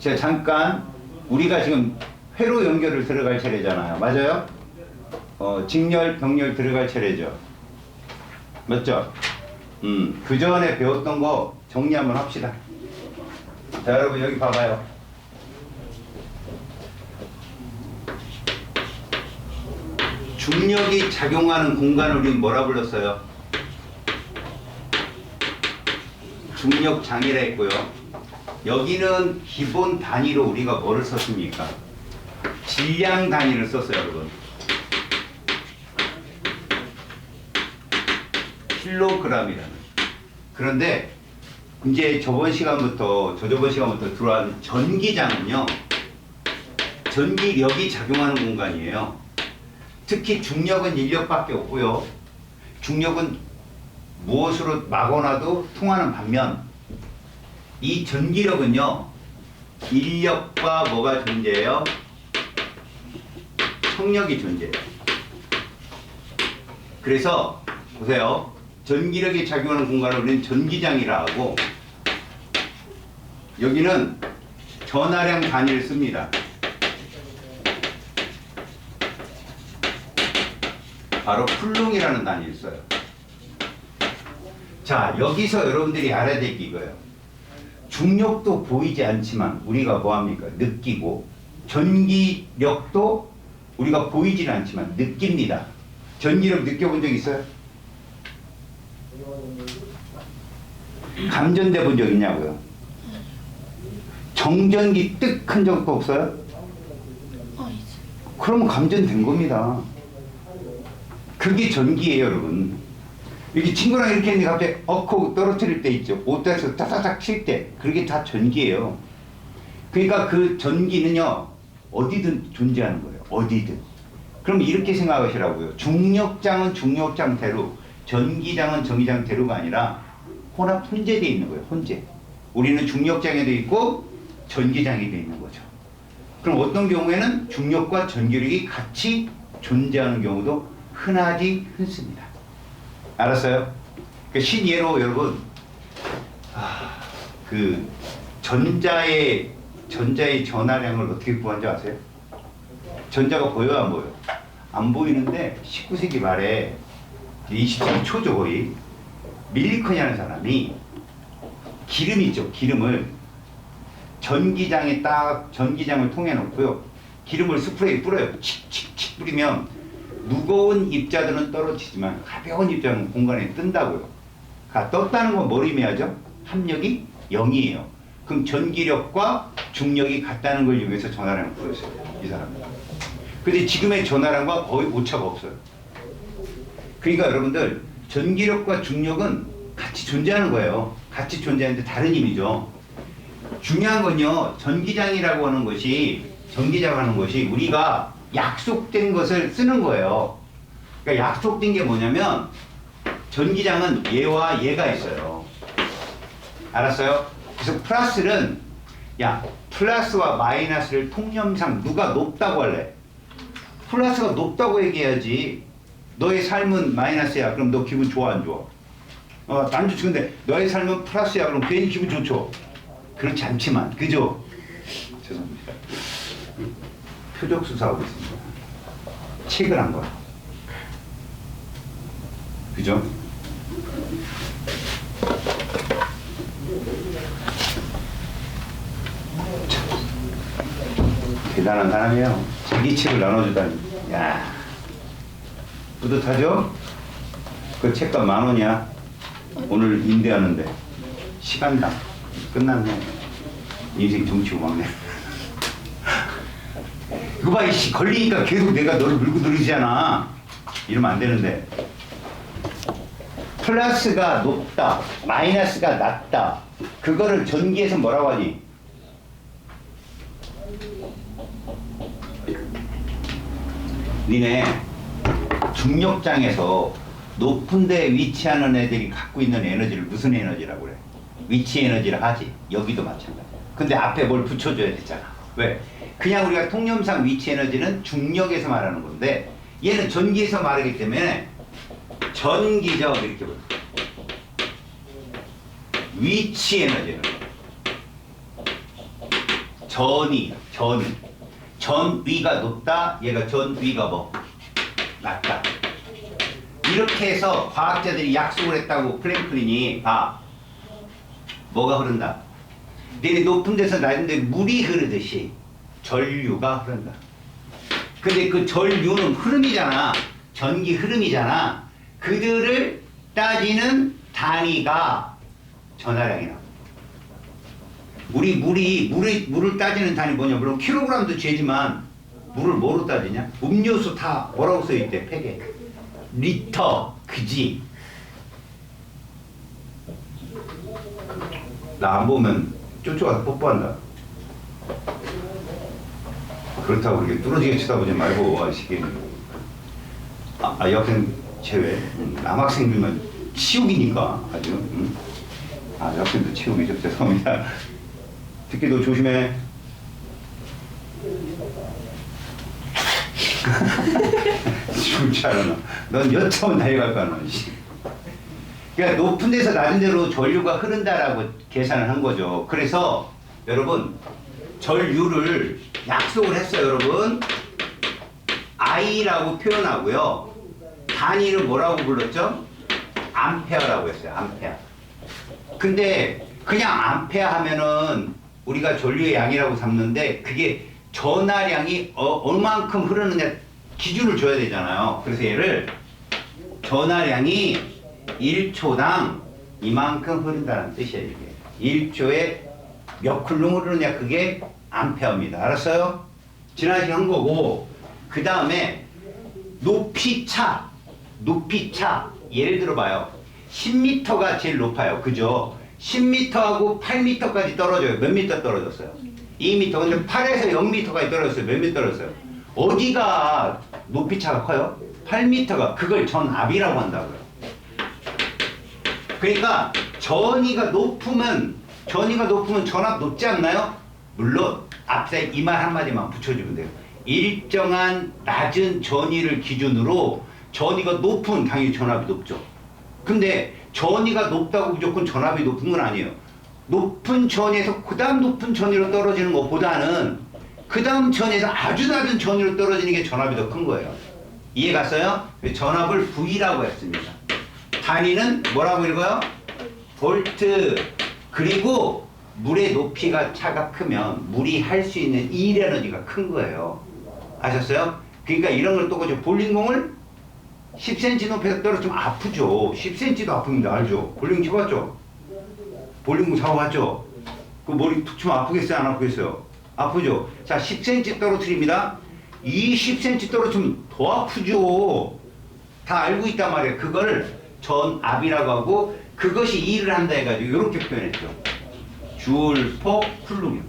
제가 잠깐 우리가 지금 회로 연결을 들어갈 차례잖아요. 맞아요? 직렬, 병렬 들어갈 차례죠. 맞죠? 그 전에 배웠던 거 정리 한번 합시다. 자, 여러분 여기 봐봐요. 중력이 작용하는 공간을 우리는 뭐라 불렀어요? 중력장이라 했고요. 여기는 기본 단위로 우리가 뭐를 썼습니까? 질량 단위를 썼어요, 여러분. 킬로그램이라는. 그런데 이제 저저번 시간부터 들어온 전기장은요, 전기력이 작용하는 공간이에요. 특히 중력은 인력밖에 없고요. 중력은 무엇으로 막아놔도 통하는 반면 이 전기력은요, 인력과 뭐가 존재해요? 청력이 존재해요. 그래서 보세요. 전기력이 작용하는 공간을 우리는 전기장이라 하고, 여기는 전하량 단위를 씁니다. 바로 쿨롱이라는 단위를 써요. 자, 여기서 여러분들이 알아야 될 게 이거예요. 중력도 보이지 않지만 우리가 뭐합니까? 느끼고, 전기력도 우리가 보이진 않지만 느낍니다. 전기력 느껴본 적 있어요? 감전돼 본 적 있냐고요? 정전기 뜩한 적도 없어요? 그러면 감전된 겁니다. 그게 전기예요, 여러분. 이렇게 친구랑 이렇게 했는데 갑자기 하고 떨어뜨릴 때 있죠. 옷에서 타타닥 칠 때. 그게 다 전기예요. 그러니까 그 전기는요, 어디든 존재하는 거예요. 어디든. 그럼 이렇게 생각하시라고요. 중력장은 중력장대로, 전기장은 전기장대로가 아니라 혼합 혼재되어 있는 거예요. 혼재. 우리는 중력장에도 있고 전기장에도 있는 거죠. 그럼 어떤 경우에는 중력과 전기력이 같이 존재하는 경우도 흔하지 흔습니다. 알았어요? 그 신예로 여러분, 그 전자의 전하량을 어떻게 구한지 아세요? 전자가 보여요, 안 보여요? 안 보이는데 19세기 말에 20세기 초죠, 거의. 밀리컨이라는 사람이 기름 있죠, 기름을 전기장을 통해 놓고요, 기름을 스프레이 뿌려요. 칙칙칙 뿌리면 무거운 입자들은 떨어지지만 가벼운 입자는 공간에 뜬다고요. 떴다는 건 뭘 의미하죠? 합력이 0이에요. 그럼 전기력과 중력이 같다는 걸 이용해서 전하량을 보였어요, 이 사람은. 근데 지금의 전하량과 거의 오차가 없어요. 그러니까 여러분들, 전기력과 중력은 같이 존재하는 거예요. 같이 존재하는데 다른 의미죠. 중요한 건요, 전기장이라고 하는 것이 우리가 약속된 것을 쓰는 거예요. 그러니까 약속된 게 뭐냐면, 전기장은 얘와 얘가 있어요. 알았어요? 그래서 플러스는, 야, 플러스와 마이너스를 통념상 누가 높다고 할래? 플러스가 높다고 얘기해야지. 너의 삶은 마이너스야. 그럼 너 기분 좋아, 안 좋아? 안 좋지. 근데 너의 삶은 플러스야. 그럼 괜히 기분 좋죠? 그렇지 않지만, 그죠? 죄송합니다. 표적 수사하고 있습니다. 책을 한 거야. 그죠? 대단한 사람이에요. 자기 책을 나눠주다니. 야, 뿌듯하죠? 그 책값 10,000원이야. 오늘 임대하는데. 시간당. 끝났네. 인생 정치고 막네. 이거 봐, 이씨. 걸리니까 계속 내가 너를 물고 늘리잖아. 이러면 안 되는데. 플러스가 높다, 마이너스가 낮다. 그거를 전기에서 뭐라고 하니? 니네 중력장에서 높은 데 위치하는 애들이 갖고 있는 에너지를 무슨 에너지라고 그래? 위치 에너지를 하지. 여기도 마찬가지야. 근데 앞에 뭘 붙여줘야 되잖아. 왜? 그냥 우리가 통념상 위치 에너지는 중력에서 말하는 건데, 얘는 전기에서 말하기 때문에 전기적 이렇게 보여. 위치 에너지는 전위가 높다. 얘가 전위가 뭐 낮다. 이렇게 해서 과학자들이 약속을 했다고 프랭클린이 뭐가 흐른다. 내리 높은 데서 낮은 데 물이 흐르듯이 전류가 흐른다. 근데 그 전류는 흐름이잖아. 전기 흐름이잖아. 그들을 따지는 단위가 전하량이라고. 물을 따지는 단위 뭐냐? 물론 킬로그램도 재지만 물을 뭐로 따지냐? 음료수 다 뭐라고 써있대? 팩에 리터 그지? 나 안 보면 쫓아가서 뽀뽀한다. 그렇다고 그렇게 뚫어지게 쳐다보지 말고 하시기. 여학생 제외. 남학생들만 치욕이니까 아주. 여학생도 치욕이죠. 죄송합니다. 듣기도 조심해. 죽을 줄 알아. 넌 여차원 달려갈 거야, 넌. 그러니까 높은 데서 낮은 데로 전류가 흐른다라고 계산을 한 거죠. 그래서 여러분 전류를 약속을 했어요, 여러분. I라고 표현하고요. 단위를 뭐라고 불렀죠? 암페어라고 했어요, 암페어. 근데 그냥 암페어 하면은 우리가 전류의 양이라고 삼는데 그게 전하량이 얼만큼 흐르느냐 기준을 줘야 되잖아요. 그래서 얘를 전하량이 1초당 이만큼 흐른다는 뜻이에요. 이게 1초에 몇 쿨룸 흐르느냐 그게 암페어입니다. 알았어요? 지난 시간 한 거고, 그 다음에 높이차 예를 들어봐요. 10m가 제일 높아요. 그죠? 10m하고 8m까지 떨어져요. 몇 미터 떨어졌어요? 2m. 근데 8에서 0m까지 떨어졌어요. 몇 미터 떨어졌어요? 어디가 높이차가 커요? 8m가. 그걸 전압이라고 한다고요. 그러니까 전위가 높으면 전압 높지 않나요? 물론 앞에 이 말 한마디만 붙여주면 돼요. 일정한 낮은 전위를 기준으로 전위가 높은 당연히 전압이 높죠. 근데 전위가 높다고 무조건 전압이 높은 건 아니에요. 높은 전위에서 그 다음 높은 전위로 떨어지는 것보다는 그 다음 전위에서 아주 낮은 전위로 떨어지는 게 전압이 더 큰 거예요. 이해 갔어요? 전압을 V라고 했습니다. 단위는 뭐라고 읽어요? 볼트. 그리고 물의 높이가 차가 크면 물이 할 수 있는 일 에너지가 큰 거예요. 아셨어요? 그러니까 이런 걸 똑같죠. 볼링공을 10cm 높이에서 떨어지면 아프죠. 10cm도 아픕니다. 알죠? 볼링 쳐봤죠? 볼링공 잡아봤죠? 그 머리 툭 치면 아프겠어요? 안 아프겠어요? 아프죠? 자, 10cm 떨어뜨립니다. 이 10cm 떨어지면 더 아프죠. 다 알고 있단 말이에요. 그걸 전압이라고 하고 그것이 일을 한다 해가지고 이렇게 표현했죠. 줄, 퍼, 쿨룸.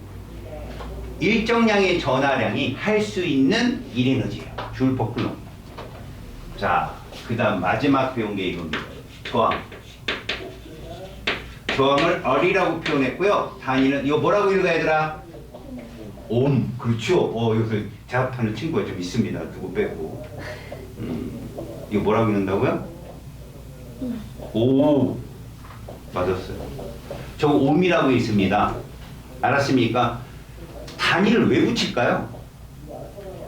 일정량의 전하량이 할 수 있는 일 에너지예요. 줄, 퍼, 쿨룸. 자, 그 다음 마지막 배운 게 이겁니다. 저항. 저항을 얼이라고 표현했고요. 단위는 이거 뭐라고 읽어야 되더라? 옴. 그렇죠. 여기서 대합하는 친구가 좀 있습니다. 누구 빼고. 이거 뭐라고 읽는다고요? 오. 맞았어요. 저거 옴이라고 있습니다. 알았습니까? 단위를 왜 붙일까요?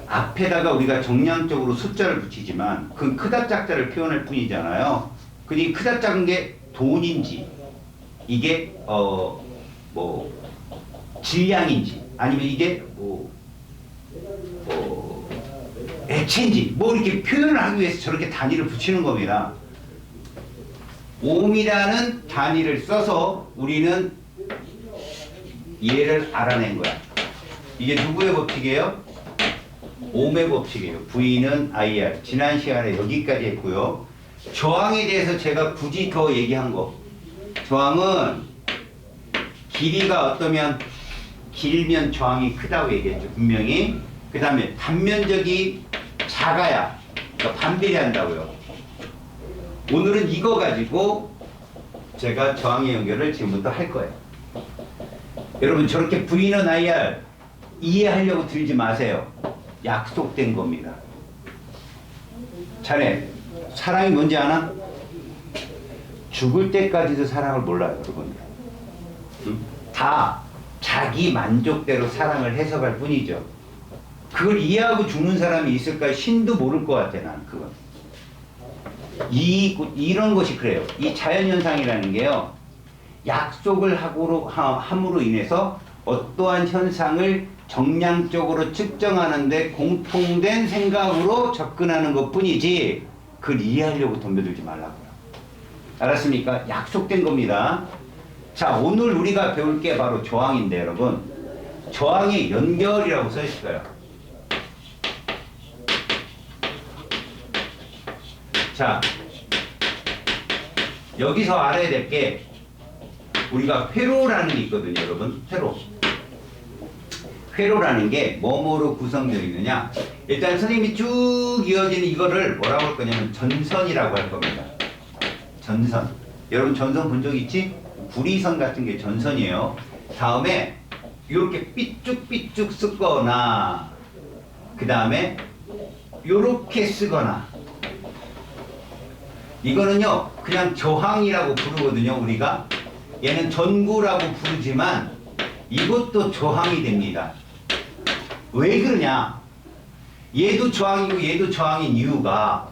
앞에다가 우리가 정량적으로 숫자를 붙이지만 그건 크다 작다를 표현할 뿐이잖아요. 근데 크다 작은 게 돈인지 이게 질량인지 아니면 이게 액체인지 이렇게 표현을 하기 위해서 저렇게 단위를 붙이는 겁니다. 옴이라는 단위를 써서 우리는 얘를 알아낸 거야. 이게 누구의 법칙이에요? 옴의 법칙이에요. V는 IR. 지난 시간에 여기까지 했고요. 저항에 대해서 제가 굳이 더 얘기한 거. 저항은 길이가 어떠면 길면 저항이 크다고 얘기했죠. 분명히. 그 다음에 단면적이 작아야 그러니까 반비례한다고요. 오늘은 이거 가지고 제가 저항의 연결을 지금부터 할 거예요. 여러분 저렇게 V는 IR 이해하려고 들지 마세요. 약속된 겁니다. 자네 사랑이 뭔지 아나? 죽을 때까지도 사랑을 몰라요, 여러분. 다 자기 만족대로 사랑을 해석할 뿐이죠. 그걸 이해하고 죽는 사람이 있을까? 신도 모를 것 같아, 난 그건. 이런 것이 그래요. 이 자연현상이라는 게요, 약속을 함으로 인해서 어떠한 현상을 정량적으로 측정하는데 공통된 생각으로 접근하는 것 뿐이지, 그걸 이해하려고 덤벼들지 말라고요. 알았습니까? 약속된 겁니다. 자, 오늘 우리가 배울 게 바로 저항인데, 여러분, 저항의 연결이라고 써 있어요. 자, 여기서 알아야 될 게, 우리가 회로라는 게 있거든요, 여러분. 회로. 회로라는 게 뭐뭐로 구성되어 있느냐. 일단 선생님이 쭉 이어지는 이거를 뭐라고 할 거냐면 전선이라고 할 겁니다. 전선. 여러분 전선 본 적 있지? 구리선 같은 게 전선이에요. 다음에 이렇게 삐쭉삐쭉 쓰거나, 그 다음에 이렇게 쓰거나, 이거는요 그냥 저항이라고 부르거든요. 우리가 얘는 전구라고 부르지만 이것도 저항이 됩니다. 왜 그러냐? 얘도 저항이고 얘도 저항인 이유가,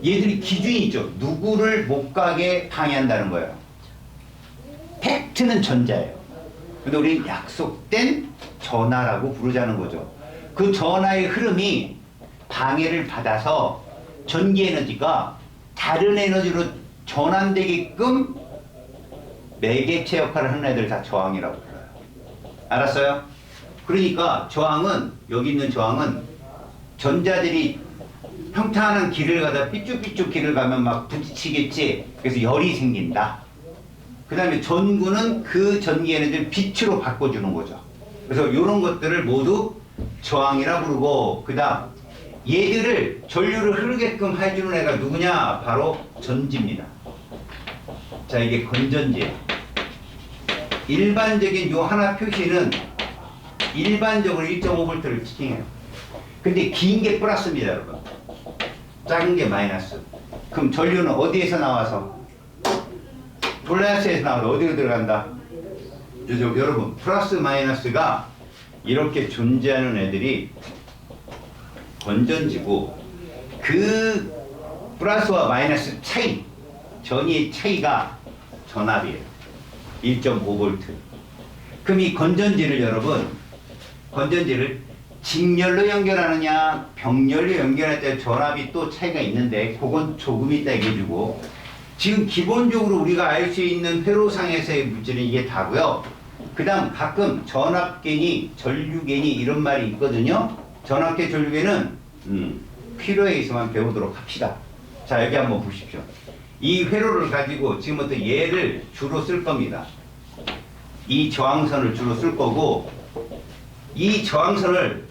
얘들이 기준이 있죠. 누구를 못 가게 방해한다는 거예요. 팩트는 전자예요. 근데 우리는 약속된 전하라고 부르자는 거죠. 그 전하의 흐름이 방해를 받아서 전기 에너지가 다른 에너지로 전환되게끔 매개체 역할을 하는 애들 다 저항이라고 불러요. 알았어요? 그러니까 저항은, 여기 있는 저항은 전자들이 평탄한 길을 가다 삐쭉삐쭉 길을 가면 막 부딪히겠지. 그래서 열이 생긴다. 그 다음에 전구는 그 전기 에너지를 빛으로 바꿔주는 거죠. 그래서 이런 것들을 모두 저항이라 부르고, 그 다음 얘들을 전류를 흐르게끔 해주는 애가 누구냐? 바로 전지입니다. 자, 이게 건전지예요. 일반적인 요 하나 표시는 일반적으로 1.5V를 지칭해요. 근데 긴 게 플러스입니다, 여러분. 작은 게 마이너스. 그럼 전류는 어디에서 나와서? 플러스에서 나와서 어디로 들어간다? 여러분, 플러스 마이너스가 이렇게 존재하는 애들이 건전지고, 그 플러스와 마이너스 차이, 전위의 차이가 전압이에요. 1.5V. 그럼 이 건전지를, 여러분, 건전지를 직열로 연결하느냐 병열로 연결할 때 전압이 또 차이가 있는데, 그건 조금 이따 얘기해주고, 지금 기본적으로 우리가 알 수 있는 회로상에서의 물질은 이게 다고요. 그 다음 가끔 전압계니 전류계니 이런 말이 있거든요. 전압계 전류계는 필요에 있으면 배우도록 합시다. 자, 여기 한번 보십시오. 이 회로를 가지고 지금부터 얘를 주로 쓸 겁니다. 이 저항선을 주로 쓸 거고, 이 저항선을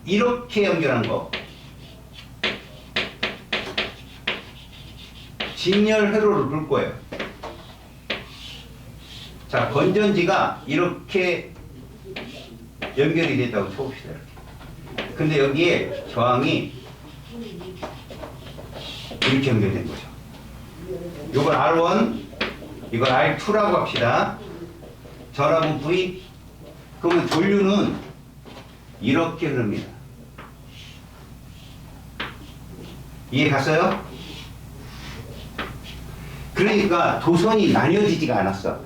이렇게 연결한 거, 직렬 회로를 불 거예요. 자, 건전지가 이렇게 연결이 됐다고 쳐봅시다. 이렇게. 근데 여기에 저항이 이렇게 연결된 거죠. 이걸 R1, 이걸 R2라고 합시다. 전압은 V. 그러면 전류는 이렇게 흐릅니다. 이해 갔어요? 그러니까 도선이 나뉘어지지가 않았어.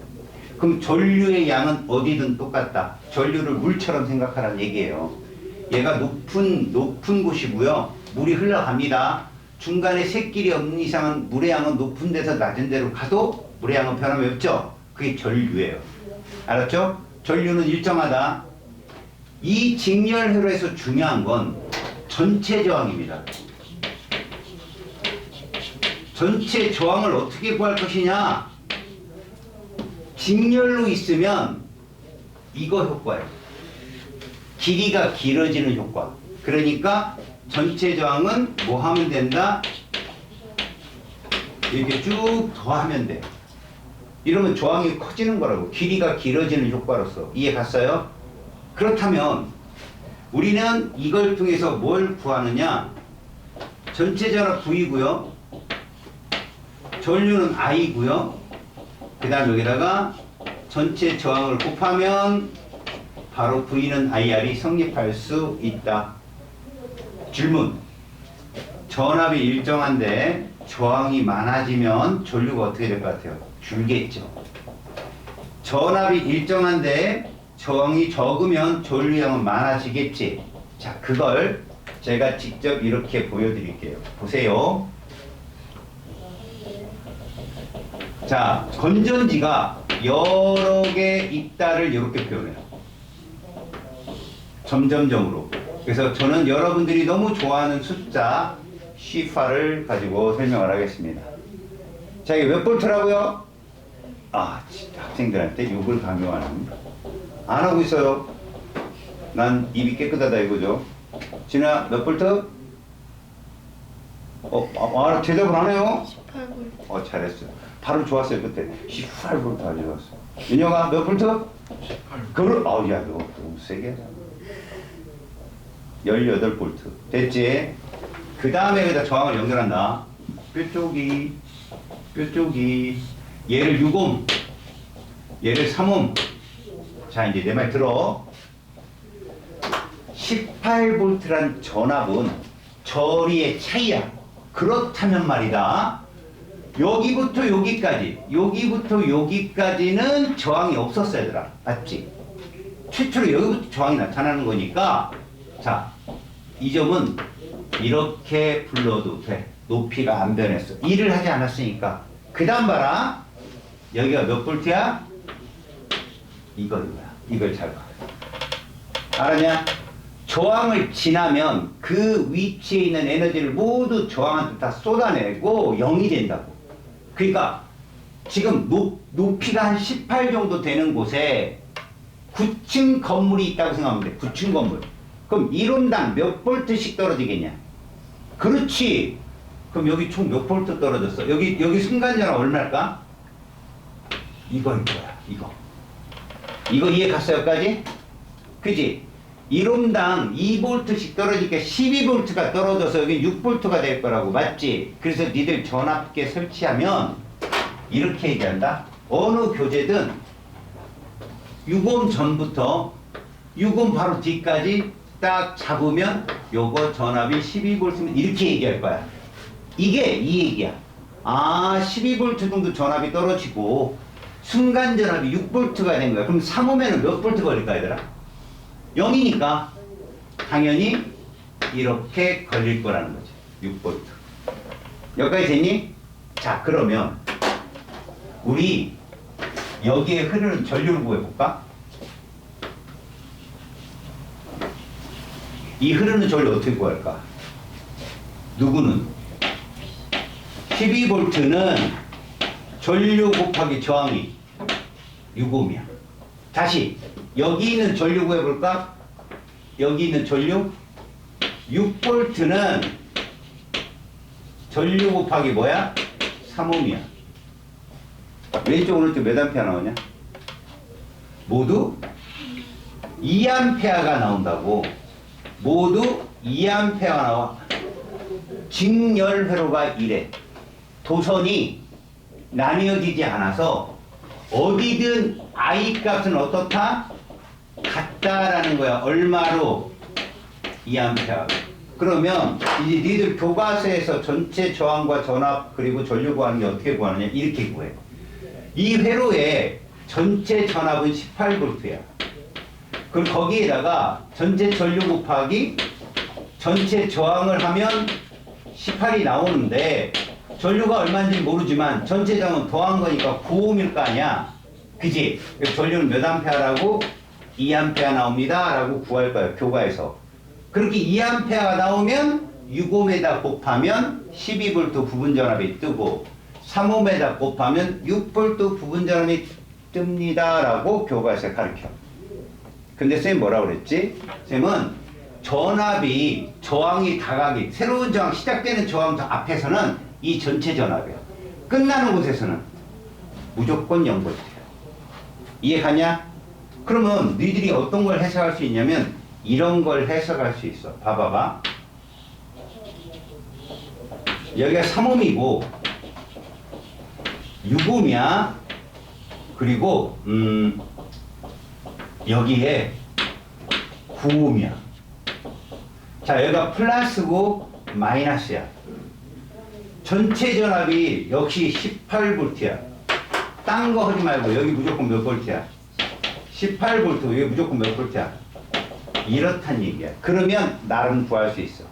그럼 전류의 양은 어디든 똑같다. 전류를 물처럼 생각하라는 얘기예요. 얘가 높은 곳이고요. 물이 흘러갑니다. 중간에 샛길이 없는 이상은 물의 양은 높은 데서 낮은 데로 가도 물의 양은 변함이 없죠. 그게 전류예요. 알았죠? 전류는 일정하다. 이 직렬 회로에서 중요한 건 전체 저항입니다. 전체 저항을 어떻게 구할 것이냐? 직렬로 있으면 이거 효과예요. 길이가 길어지는 효과. 그러니까 전체 저항은 뭐 하면 된다? 이렇게 쭉 더하면 돼. 이러면 저항이 커지는 거라고. 길이가 길어지는 효과로서. 이해 갔어요? 그렇다면 우리는 이걸 통해서 뭘 구하느냐? 전체 전압 V고요. 전류는 I고요. 그 다음 여기다가 전체 저항을 곱하면 바로 V는 IR이 성립할 수 있다. 질문. 전압이 일정한데 저항이 많아지면 전류가 어떻게 될 것 같아요? 줄겠죠. 전압이 일정한데 저항이 적으면 전류량은 많아지겠지. 자, 그걸 제가 직접 이렇게 보여드릴게요. 보세요. 자, 건전지가 여러 개 있다를 이렇게 표현해요. 점점점으로. 그래서 저는 여러분들이 너무 좋아하는 숫자 C8을 가지고 설명을 하겠습니다. 자, 이게 몇 볼트라고요? 아, 진짜 학생들한테 욕을 강요하는. 안 하고 있어요. 난 입이 깨끗하다 이거죠. 진아, 몇 볼트? 대답을 안 해요? 18V. 잘했어. 발음 좋았어요, 그때. 18볼트 알려줬어. 윤영아, 몇 볼트? 18V. 그걸, 야, 너 너무 세게 하잖아. 18볼트. 됐지? 그 다음에 여기다 저항을 연결한다. 뾰족이. 얘를 6옴. 얘를 3옴. 자, 이제 내 말 들어. 18볼트란 전압은 저리의 차이야. 그렇다면 말이다. 여기부터 여기까지는 저항이 없었어, 얘들아. 맞지? 최초로 여기부터 저항이 나타나는 거니까, 자, 이 점은 이렇게 불러도 돼. 높이가 안 변했어. 일을 하지 않았으니까. 그 다음 봐라. 여기가 몇 볼트야? 이거야. 이걸 잘 봐. 알았냐? 저항을 지나면 그 위치에 있는 에너지를 모두 저항한테 다 쏟아내고 0이 된다고. 그러니까 지금 높이가 한 18 정도 되는 곳에 9층 건물이 있다고 생각하면 돼. 9층 건물. 그럼 1온당 몇 볼트씩 떨어지겠냐? 그렇지. 그럼 여기 총 몇 볼트 떨어졌어? 여기 순간전압 얼마일까? 이거야. 이거 이해 갔어요, 여기까지? 그지? 1옴당 2볼트씩 떨어지니까 12볼트가 떨어져서 여기 6볼트가 될 거라고. 맞지? 그래서 니들 전압계 설치하면 이렇게 얘기한다. 어느 교재든 6옴 전부터 6옴 바로 뒤까지 딱 잡으면 요거 전압이 12볼트면 이렇게 얘기할 거야. 이게 이 얘기야. 12볼트 정도 전압이 떨어지고 순간 전압이 6볼트가 된 거야. 그럼 3옴에는 몇 볼트 걸릴까, 얘들아? 0이니까 당연히 이렇게 걸릴 거라는 거지. 6볼트. 여기까지 됐니? 자, 그러면 우리 여기에 흐르는 전류를 구해볼까? 이 흐르는 전류 어떻게 구할까? 누구는? 12볼트는 전류 곱하기 저항이 6옴이야. 다시 여기 있는 전류 구해볼까? 여기 있는 전류 6볼트는 전류 곱하기 뭐야? 3옴이야. 왼쪽 오른쪽 몇 암페어 나오냐? 모두 2암페어가 나온다고. 모두 2암페어가 나와. 직열 회로가 이래. 도선이 나뉘어지지 않아서 어디든 I 값은 어떻다? 같다라는 거야. 얼마로? 2암페어. 그러면 이제 니들 교과서에서 전체 저항과 전압 그리고 전류 구하는 게 어떻게 구하느냐? 이렇게 구해. 이 회로에 전체 전압은 18볼트야. 그럼 거기에다가 전체 전류 곱하기 전체 저항을 하면 18이 나오는데 전류가 얼마인지 모르지만 전체 저항은 더한 거니까 9옴일 거 아니야. 그지? 전류는 몇 암페어라고? 2암페어 나옵니다 라고 구할 거야, 교과에서. 그렇게 2암페어가 나오면 6옴에다 곱하면 12볼트 부분전압이 뜨고 3옴에다 곱하면 6볼트 부분전압이 뜹니다 라고 교과에서 가르쳐. 근데 쌤이 뭐라고 그랬지? 쌤은 전압이 저항이 다가기 새로운 저항 시작되는 저항 앞에서는 이 전체 전압이야. 끝나는 곳에서는 무조건 0볼트야. 이해가냐? 그러면 너희들이 어떤 걸 해석할 수 있냐면 이런 걸 해석할 수 있어. 봐봐봐. 여기가 3옴이고 6옴이야. 그리고 여기에 9ohm이야. 자, 여기가 플러스고 마이너스야. 전체 전압이 역시 18V야. 딴 거 하지 말고 여기 무조건 몇 볼트야? 18V, 여기 무조건 몇 볼트야? 이렇단 얘기야. 그러면 나름 구할 수 있어.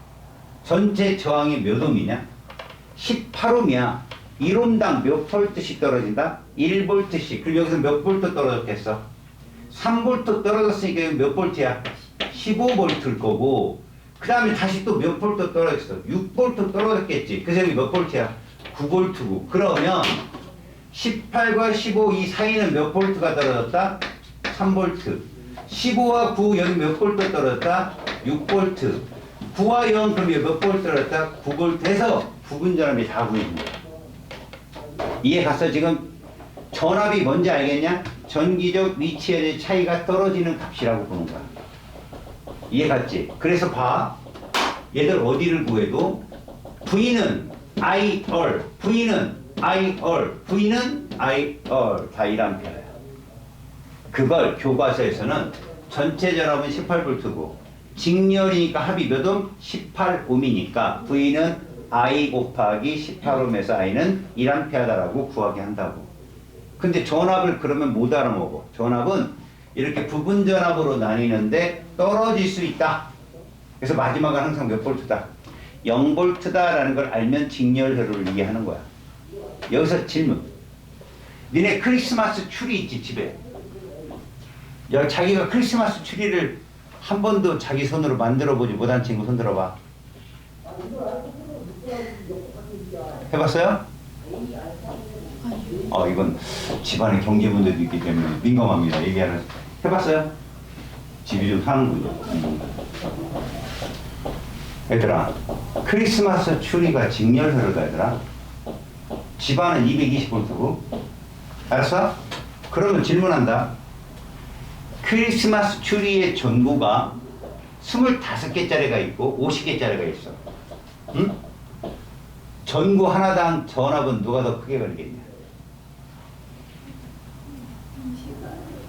전체 저항이 몇 ohm이냐? 18ohm이야. 1ohm당 몇 볼트씩 떨어진다? 1볼트씩. 그럼 여기서 몇 볼트 떨어졌겠어? 3볼트 떨어졌으니까 여기 몇 볼트야? 15볼트일 거고, 그 다음에 다시 또 몇 볼트 떨어졌어? 6볼트 떨어졌겠지. 그래서 여기 몇 볼트야? 9볼트고. 그러면 18과 15 이 사이는 몇 볼트가 떨어졌다? 3볼트. 15와 9 여기 몇 볼트 떨어졌다? 6볼트. 9와 0 그럼 여기 몇 볼트 떨어졌다? 9볼트 해서 부분 전압이 다 구해진 거야. 이해 갔어? 지금 전압이 뭔지 알겠냐? 전기적 위치의 차이가 떨어지는 값이라고 보는 거야. 이해 갔지? 그래서 봐. 얘들 어디를 구해도 V는 IR, V는 IR, V는 IR 다 1A야. 그걸 교과서에서는 전체 전압은 18V고 직렬이니까 합이 몇 옴? 18ohm이니까 V는 I 곱하기 18ohm에서 I는 1A다라고 구하게 한다고. 근데 전압을 그러면 못 알아먹어. 전압은 이렇게 부분 전압으로 나뉘는데 떨어질 수 있다. 그래서 마지막은 항상 몇 볼트다? 0볼트다라는 걸 알면 직렬 회로를 이해하는 거야. 여기서 질문. 니네 크리스마스 추리 있지 집에? 야, 자기가 크리스마스 추리를 한 번도 자기 손으로 만들어보지 못한 친구 손 들어봐. 해봤어요? 이건 집안에 경제 문제도 있기 때문에 민감합니다. 얘기하는. 해봤어요? 집이 좀 사는군요. 얘들아, 크리스마스 추리가 직렬회로다 얘들아. 집안은 220V고. 알았어? 그러면 질문한다. 크리스마스 추리의 전구가 25개짜리가 있고 50개짜리가 있어. 응? 전구 하나당 전압은 누가 더 크게 걸리겠냐?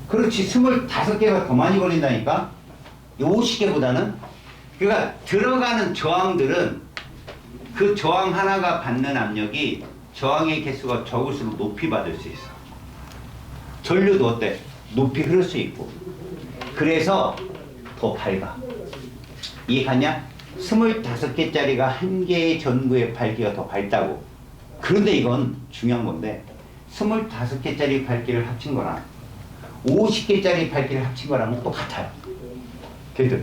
그렇지. 25개가 더 많이 걸린다니까? 50개보다는? 그러니까 들어가는 저항들은 그 저항 하나가 받는 압력이 저항의 개수가 적을수록 높이 받을 수 있어. 전류도 어때? 높이 흐를 수 있고. 그래서 더 밝아. 이해 갔냐? 25개짜리가 한 개의 전구의 밝기가 더 밝다고. 그런데 이건 중요한 건데 25개짜리 밝기를 합친 거랑 50개짜리 밝기를 합친 거랑은 똑같아요. 걔들.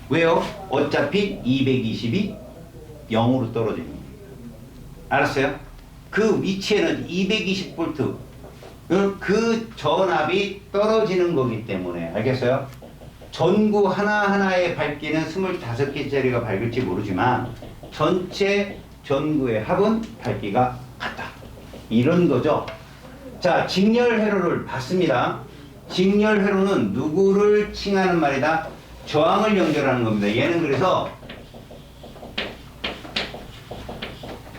왜요? 어차피 220이 0으로 떨어지는 거예요. 알았어요? 그 위치에는 220V 그 전압이 떨어지는 거기 때문에. 알겠어요? 전구 하나하나의 밝기는 25개짜리가 밝을지 모르지만 전체 전구의 합은 밝기가 같다. 이런 거죠. 자, 직렬 회로를 봤습니다. 직렬 회로는 누구를 칭하는 말이다? 저항을 연결하는 겁니다. 얘는 그래서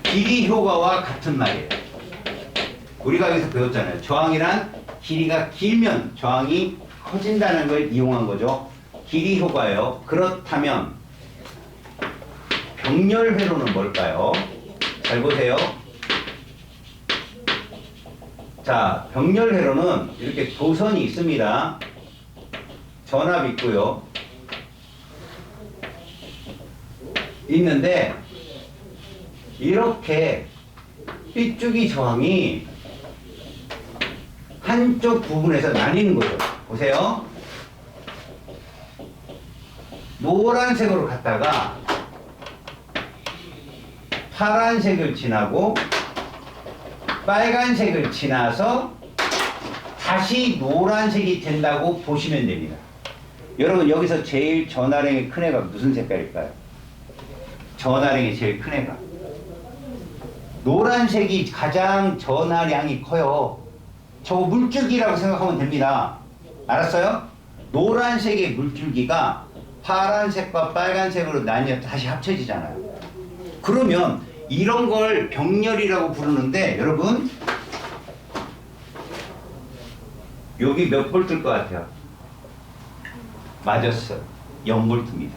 길이 효과와 같은 말이에요. 우리가 여기서 배웠잖아요. 저항이란 길이가 길면 저항이 커진다는 걸 이용한 거죠. 길이 효과예요. 그렇다면 병렬 회로는 뭘까요? 잘 보세요. 자, 병렬 회로는 이렇게 도선이 있습니다. 전압이 있고요. 있는데 이렇게 삐죽이 저항이 한쪽 부분에서 나뉘는 거죠. 보세요. 노란색으로 갔다가 파란색을 지나고 빨간색을 지나서 다시 노란색이 된다고 보시면 됩니다. 여러분, 여기서 제일 전하량이 큰 애가 무슨 색깔일까요? 전하량이 제일 큰 애가 노란색이 가장 전하량이 커요. 저거 물줄기라고 생각하면 됩니다. 알았어요? 노란색의 물줄기가 파란색과 빨간색으로 나뉘어 다시 합쳐지잖아요. 그러면 이런 걸 병렬이라고 부르는데, 여러분 여기 몇 볼트일 것 같아요? 맞았어. 0V입니다.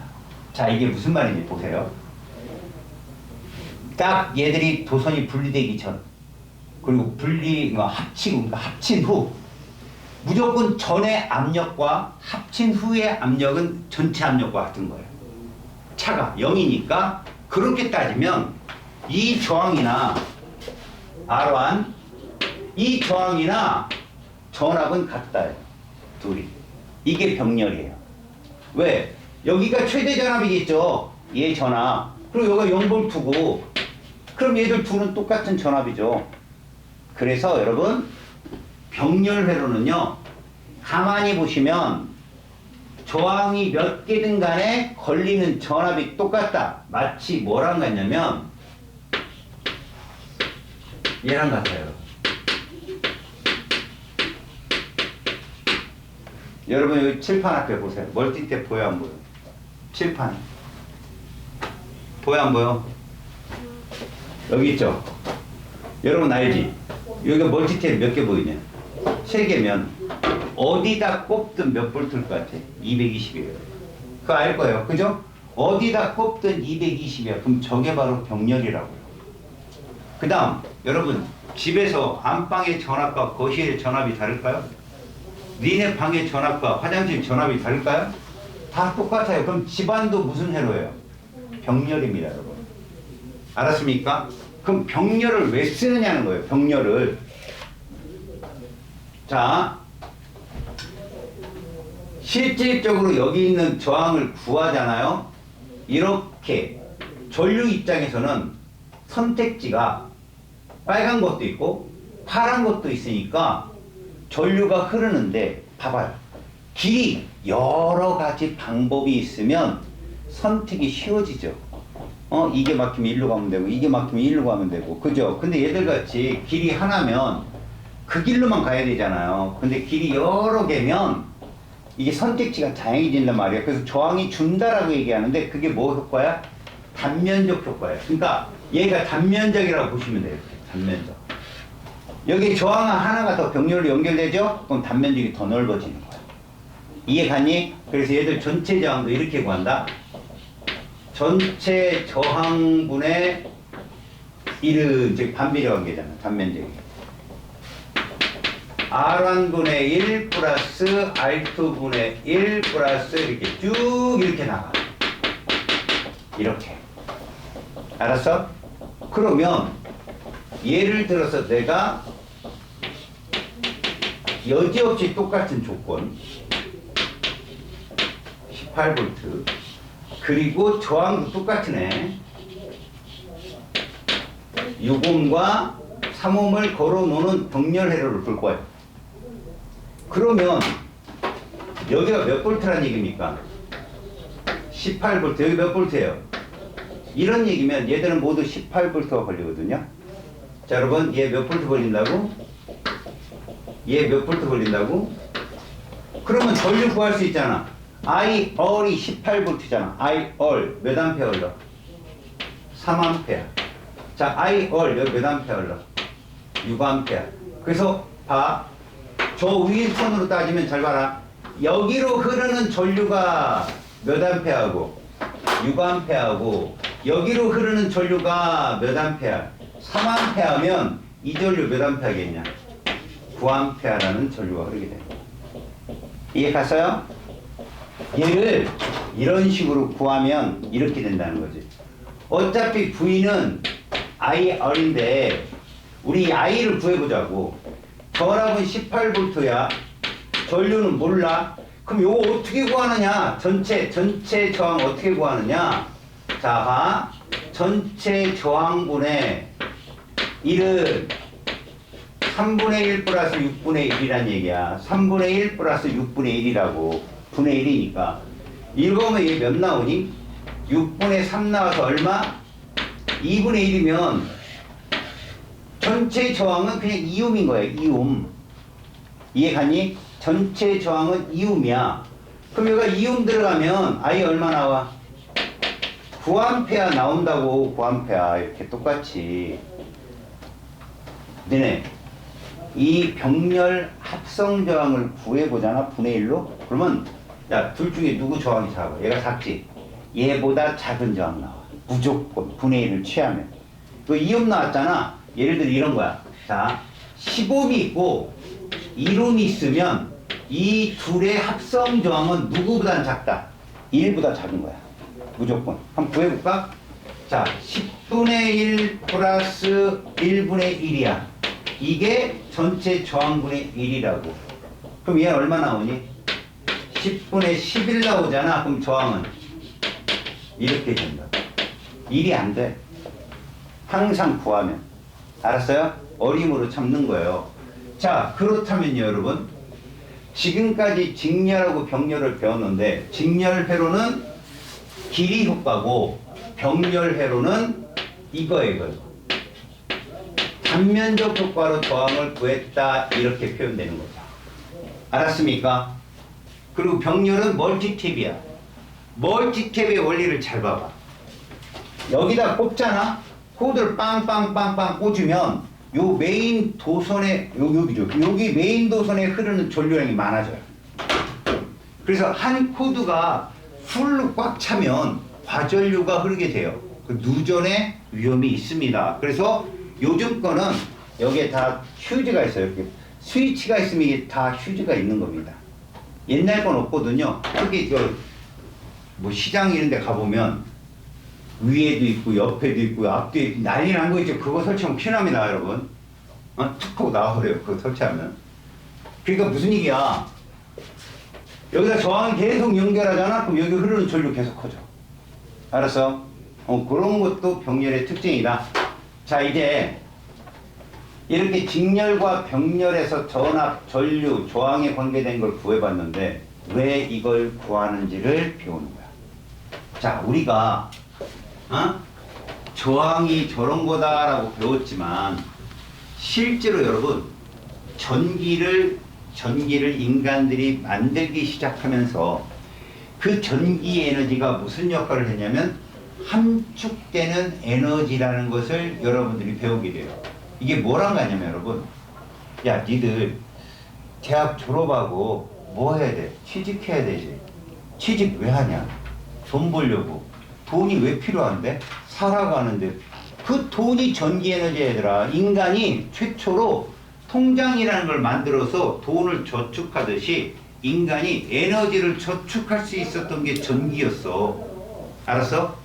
자, 이게 무슨 말인지 보세요. 딱 얘들이 도선이 분리되기 전, 그리고 합치고, 합친 후, 무조건 전의 압력과 합친 후의 압력은 전체 압력과 같은 거예요. 차가 0이니까 그렇게 따지면 이 저항이나 R1, 이 저항이나 전압은 같다요. 둘이. 이게 병렬이에요. 왜? 여기가 최대 전압이겠죠. 얘 전압. 그리고 여기가 0V고 그럼 얘들 둘은 똑같은 전압이죠. 그래서 여러분 병렬회로는요, 가만히 보시면 저항이 몇 개든 간에 걸리는 전압이 똑같다. 마치 뭐랑 같냐면 얘랑 같아요. 여러분 여기 칠판 앞에 보세요. 멀티탭 보여 안 보여? 칠판 보여 안 보여? 여기 있죠? 여러분 알지? 여기가 멀티탭 몇 개 보이냐? 3개면 어디다 꼽든 몇 볼트일 것 같아? 220이에요. 그거 알 거예요. 그죠? 어디다 꼽든 220이야. 그럼 저게 바로 병렬이라고요. 그 다음 여러분 집에서 안방의 전압과 거실의 전압이 다를까요? 니네 방의 전압과 화장실 전압이 다를까요? 다 똑같아요. 그럼 집안도 무슨 회로예요? 병렬입니다, 여러분. 알았습니까? 그럼 병렬을 왜 쓰느냐는 거예요. 병렬을. 자, 실질적으로 여기 있는 저항을 구하잖아요. 이렇게 전류 입장에서는 선택지가 빨간 것도 있고 파란 것도 있으니까 전류가 흐르는데 봐봐요. 길이 여러 가지 방법이 있으면 선택이 쉬워지죠. 이게 막히면 일로 가면 되고 이게 막히면 일로 가면 되고 그죠? 근데 얘들 같이 길이 하나면 그 길로만 가야 되잖아요. 근데 길이 여러 개면 이게 선택지가 다양해진단 말이에요. 그래서 저항이 준다라고 얘기하는데 그게 뭐 효과야? 단면적 효과예요. 그러니까 얘가 단면적이라고 보시면 돼요. 단면적. 여기 저항 하나가 더 병렬로 연결되죠? 그럼 단면적이 더 넓어지는 거야. 이해 갔니? 그래서 얘들 전체 저항도 이렇게 구한다. 전체 저항분의 1은 즉 반비례 관계잖아. 단면적이. R1분의 1 플러스 R2분의 1 플러스 이렇게 쭉 이렇게 나가. 이렇게. 알았어? 그러면 예를 들어서 내가 여지없이 똑같은 조건 18V 그리고 저항도 똑같으네. 6옴과 3옴을 걸어놓는 병렬 회로를 볼 거예요. 그러면 여기가 몇 볼트란 얘기입니까? 18V. 여기 몇 볼트예요? 이런 얘기면 얘들은 모두 18V가 걸리거든요. 자, 여러분, 얘 몇 볼트 걸린다고? 얘 몇 볼트 걸린다고? 그러면 전류 구할 수 있잖아. IR이 18V잖아. IR 몇 암페어 흘러? 3A. 자, IR 여기 몇 암페어 흘러? 6A. 그래서 봐. 저 위에 선으로 따지면 잘 봐라. 여기로 흐르는 전류가 몇 암페어하고 6A하고 여기로 흐르는 전류가 몇 암페어? 3A면 이 전류 몇 암페어겠냐? 9A라는 전류가 흐르게 돼요. 이해 갔어요? 얘를 이런 식으로 구하면 이렇게 된다는 거지. 어차피 V는 IR인데 우리 I를 구해보자고. 전압은 18V야. 전류는 몰라. 그럼 이거 어떻게 구하느냐? 전체 저항 어떻게 구하느냐? 자, 봐. 전체 저항분의 1은 3분의 1 플러스 6분의 1이란 얘기야. 3분의 1 플러스 6분의 1이라고. 분의 1이니까. 이거면 얘 몇 나오니? 6분의 3 나와서 얼마? 2분의 1이면 전체 저항은 그냥 2옴인 거야. 2옴. 이해 갔니? 전체 저항은 2옴이야. 그럼 여기가 2옴 들어가면 I 얼마 나와? 9A 나온다고. 9A 이렇게 똑같이. 너네 이 병렬 합성 저항을 구해보잖아. 분의 1로. 그러면 야, 둘 중에 누구 저항이 작아? 얘가 작지? 얘보다 작은 저항 나와. 무조건 분의 1을 취하면. 그 2옴 나왔잖아. 예를 들어 이런 거야. 자, 15옴이 있고 1옴이 있으면 이 둘의 합성 저항은 누구보단 작다? 1보다 작은 거야. 무조건. 한번 구해볼까? 자, 10분의 1 플러스 1분의 1이야. 이게 전체 저항분의 1이라고. 그럼 얘는 얼마 나오니? 10분의 11 나오잖아. 그럼 저항은 이렇게 된다. 1이 안 돼. 항상 구하면. 알았어요? 어림으로 참는 거예요. 자, 그렇다면요, 여러분. 지금까지 직렬하고 병렬을 배웠는데, 직렬회로는 길이 효과고, 병렬회로는 이거예요. 단면적 효과로 저항을 구했다. 이렇게 표현되는 거죠. 알았습니까? 그리고 병렬은 멀티탭이야. 멀티탭의 원리를 잘 봐봐. 여기다 꼽잖아. 코드를 빵빵빵빵 꽂으면 요 메인 도선에 여기죠. 여기 메인 도선에 흐르는 전류량이 많아져요. 그래서 한 코드가 풀로 꽉 차면 과전류가 흐르게 돼요. 그 누전의 위험이 있습니다. 그래서 요즘 거는 여기에 다 휴지가 있어요. 이렇게 스위치가 있으면 이게 다 휴지가 있는 겁니다. 옛날 건 없거든요. 특히 뭐 시장 이런 데 가보면 위에도 있고 옆에도 있고 앞뒤에 있고 난리 난 거 있죠. 그거 설치하면 큰일 납니다, 여러분. 툭 하고 나와버려요. 그거 설치하면. 그러니까 무슨 얘기야. 여기다 저항을 계속 연결하잖아. 그럼 여기 흐르는 전류 계속 커져. 알았어? 그런 것도 병렬의 특징이다. 자, 이제 이렇게 직렬과 병렬에서 전압, 전류, 저항에 관계된 걸 구해봤는데 왜 이걸 구하는지를 배우는 거야. 자, 우리가 저항이 저런 거다라고 배웠지만 실제로 여러분 전기를 인간들이 만들기 시작하면서 그 전기 에너지가 무슨 역할을 했냐면 함축되는 에너지라는 것을 여러분들이 배우게 돼요. 이게 뭐랑 같냐면 여러분, 야 니들 대학 졸업하고 뭐 해야 돼? 취직해야 되지. 취직 왜 하냐? 돈 벌려고. 돈이 왜 필요한데? 살아가는데. 그 돈이 전기 에너지 얘들아. 인간이 최초로 통장이라는 걸 만들어서 돈을 저축하듯이 인간이 에너지를 저축할 수 있었던 게 전기였어. 알았어?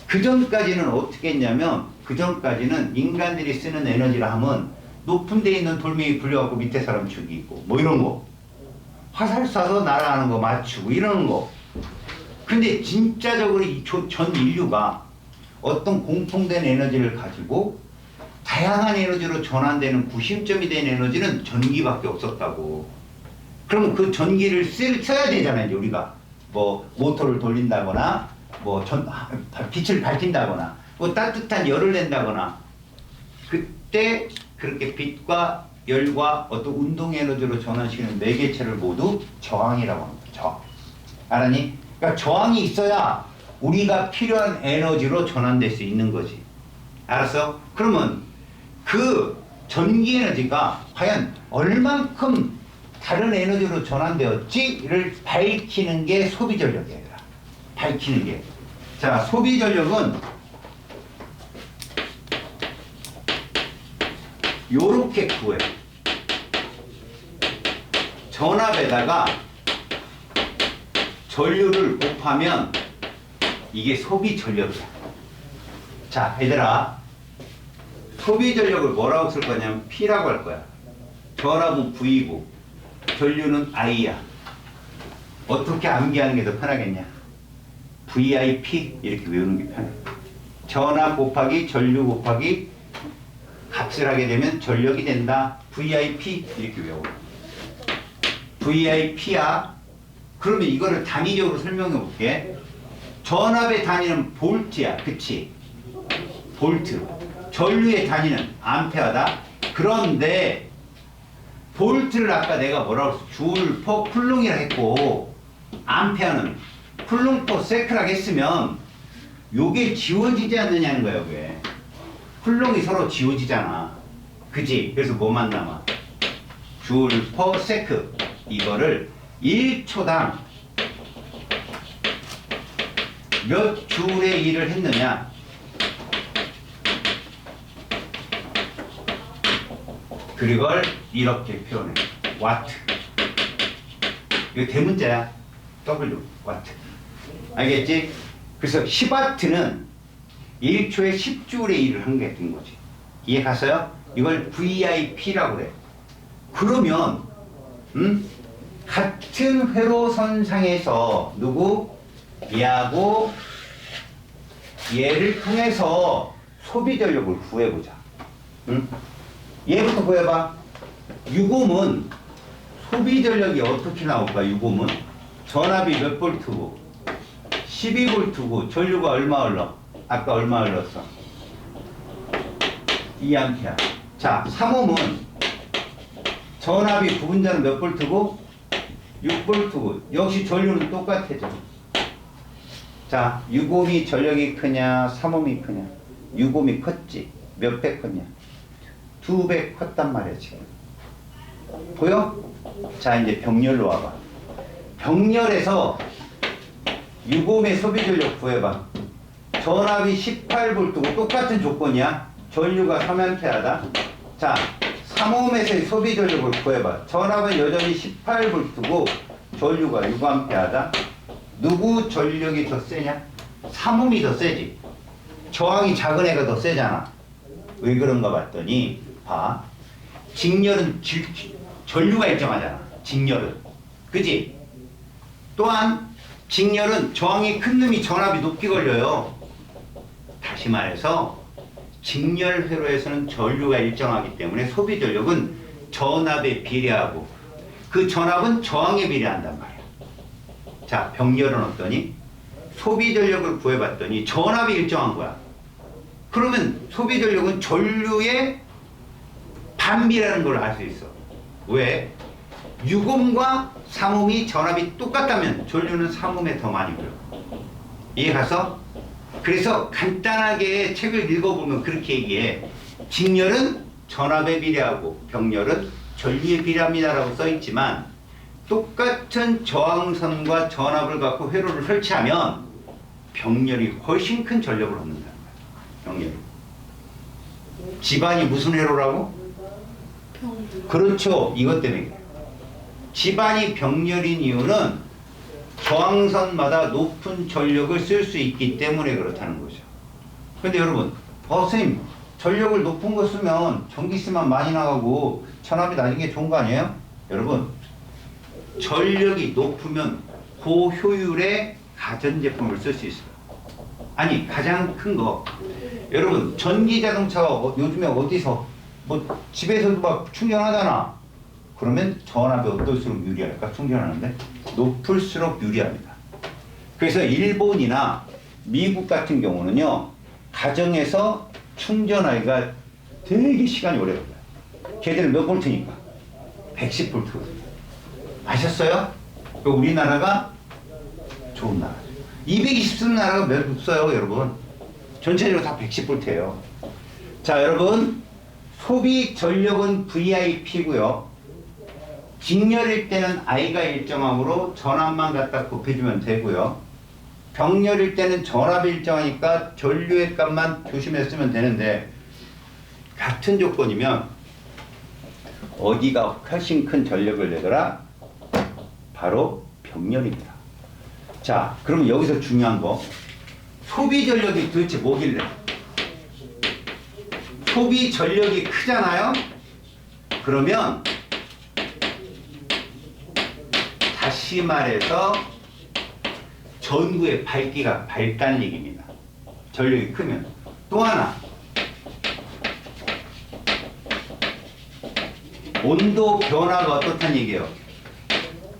그 전까지는 어떻게 했냐면 그 전까지는 인간들이 쓰는 에너지라 하면 높은 데 있는 돌멩이 굴려갖고 밑에 사람 죽이고 뭐 이런 거. 화살 쏴서 날아가는 거 맞추고 이러는 거. 근데 진짜적으로 전 인류가 어떤 공통된 에너지를 가지고 다양한 에너지로 전환되는 구심점이 된 에너지는 전기밖에 없었다고. 그럼 그 전기를 써야 되잖아요, 이제 우리가. 뭐 모터를 돌린다거나 뭐 빛을 밝힌다거나 뭐 따뜻한 열을 낸다거나. 그때 그렇게 빛과 열과 어떤 운동 에너지로 전환시키는 매개체를 모두 저항이라고 합니다. 저항. 알았니? 그러니까 저항이 있어야 우리가 필요한 에너지로 전환될 수 있는 거지. 알았어? 그러면 그 전기 에너지가 과연 얼만큼 다른 에너지로 전환되었지를 밝히는 게 소비 전력이에요. 밝히는 게. 자, 소비 전력은 요렇게 구해요. 전압에다가 전류를 곱하면 이게 소비 전력이야. 자, 얘들아. 소비 전력을 뭐라고 쓸 거냐면 P라고 할 거야. 전압은 V고 전류는 I야. 어떻게 암기하는 게 더 편하겠냐? VIP 이렇게 외우는 게 편해. 전압 곱하기 전류 곱하기 값을 하게 되면 전력이 된다. VIP 이렇게 외워. VIP야. 그러면 이거를 단위적으로 설명해 볼게. 전압의 단위는 볼트야. 그치? 볼트. 전류의 단위는 암페어다. 그런데 볼트를 아까 내가 뭐라고 했어? 줄 퍼 쿨롱이라 했고 암페어는 쿨롱 퍼 세크라고 했으면 요게 지워지지 않느냐는 거야. 왜? 쿨롱이 서로 지워지잖아. 그지? 그래서 뭐만 남아? 줄 퍼 세크. 이거를 1초당 몇 줄의 일을 했느냐? 그걸 이렇게 표현해. 와트. 이거 대문자야. W. 와트. 알겠지? 그래서 10와트는 1초에 10줄의 일을 한 게 된 거지. 이해 갔어요? 이걸 VIP라고 그래. 그러면 같은 회로선상에서 누구? 얘하고 얘를 통해서 소비 전력을 구해보자. 얘부터 구해봐. 유곰은 소비 전력이 어떻게 나올까? 유곰은 전압이 몇 볼트고 12볼트고 전류가 얼마 흘러? 아까 얼마 흘렀어? 2A. 자, 3옴은 전압이 부분자는 몇 볼트고 6볼트고 역시 전류는 똑같아져. 자, 6옴이 전력이 크냐 3옴이 크냐? 6옴이 컸지. 몇 배 컸냐? 2배 컸단 말이야 지금. 보여? 자, 이제 병렬로 와봐. 병렬에서 6옴의 소비 전력 구해봐. 전압이 18볼트고 똑같은 조건이야. 전류가 3A다. 자, 3옴에서의 소비 전력을 구해봐. 전압은 여전히 18볼트고 전류가 6A다. 누구 전력이 더 세냐? 3옴이 더 세지. 저항이 작은 애가 더 세잖아. 왜 그런가 봤더니 봐. 직렬은 전류가 일정하잖아. 직렬은. 그지? 또한 직렬은 저항이 큰 놈이 전압이 높게 걸려요. 다시 말해서 직렬 회로에서는 전류가 일정하기 때문에 소비 전력은 전압에 비례하고 그 전압은 저항에 비례한단 말이야. 자, 병렬은 어떠니? 소비 전력을 구해봤더니 전압이 일정한 거야. 그러면 소비 전력은 전류의 반비라는 걸 알 수 있어. 왜? 6옴과 3옴이 전압이 똑같다면 전류는 3옴에 더 많이 걸려. 이해 갔어? 그래서 간단하게 책을 읽어보면 그렇게 얘기해. 직렬은 전압에 비례하고 병렬은 전류에 비례합니다라고 써있지만 똑같은 저항선과 전압을 갖고 회로를 설치하면 병렬이 훨씬 큰 전력을 얻는다는 거야. 병렬이. 집안이 무슨 회로라고? 그렇죠. 이것 때문에. 집안이 병렬인 이유는 저항선마다 높은 전력을 쓸 수 있기 때문에 그렇다는 거죠. 근데 여러분, 선생님, 전력을 높은 거 쓰면 전기세만 많이 나가고 전압이 낮은 게 좋은 거 아니에요? 여러분, 전력이 높으면 고효율의 가전제품을 쓸 수 있어요. 아니, 가장 큰 거. 여러분, 전기자동차가 요즘에 어디서, 뭐, 집에서도 막 충전하잖아. 그러면 전압이 어떨수록 유리할까? 충전하는데? 높을수록 유리합니다. 그래서 일본이나 미국 같은 경우는요, 가정에서 충전하기가 되게 시간이 오래 걸려요. 걔들은 몇 볼트니까? 110볼트거든요. 아셨어요? 우리나라가 좋은 나라죠. 220 쓰는 나라가 몇 없어요, 여러분. 전체적으로 다 110볼트예요. 자, 여러분, 소비 전력은 VIP고요. 직렬일 때는 I가 일정하므로 전압만 갖다 곱해주면 되고요. 병렬일 때는 전압이 일정하니까 전류의 값만 조심했으면 되는데 같은 조건이면 어디가 훨씬 큰 전력을 내더라? 바로 병렬입니다. 자, 그럼 여기서 중요한 거, 소비 전력이 도대체 뭐길래? 소비 전력이 크잖아요? 그러면 다시 말해서 전구의 밝기가 밝다는 얘기입니다. 전력이 크면. 또 하나, 온도 변화가 어떻다는 얘기예요?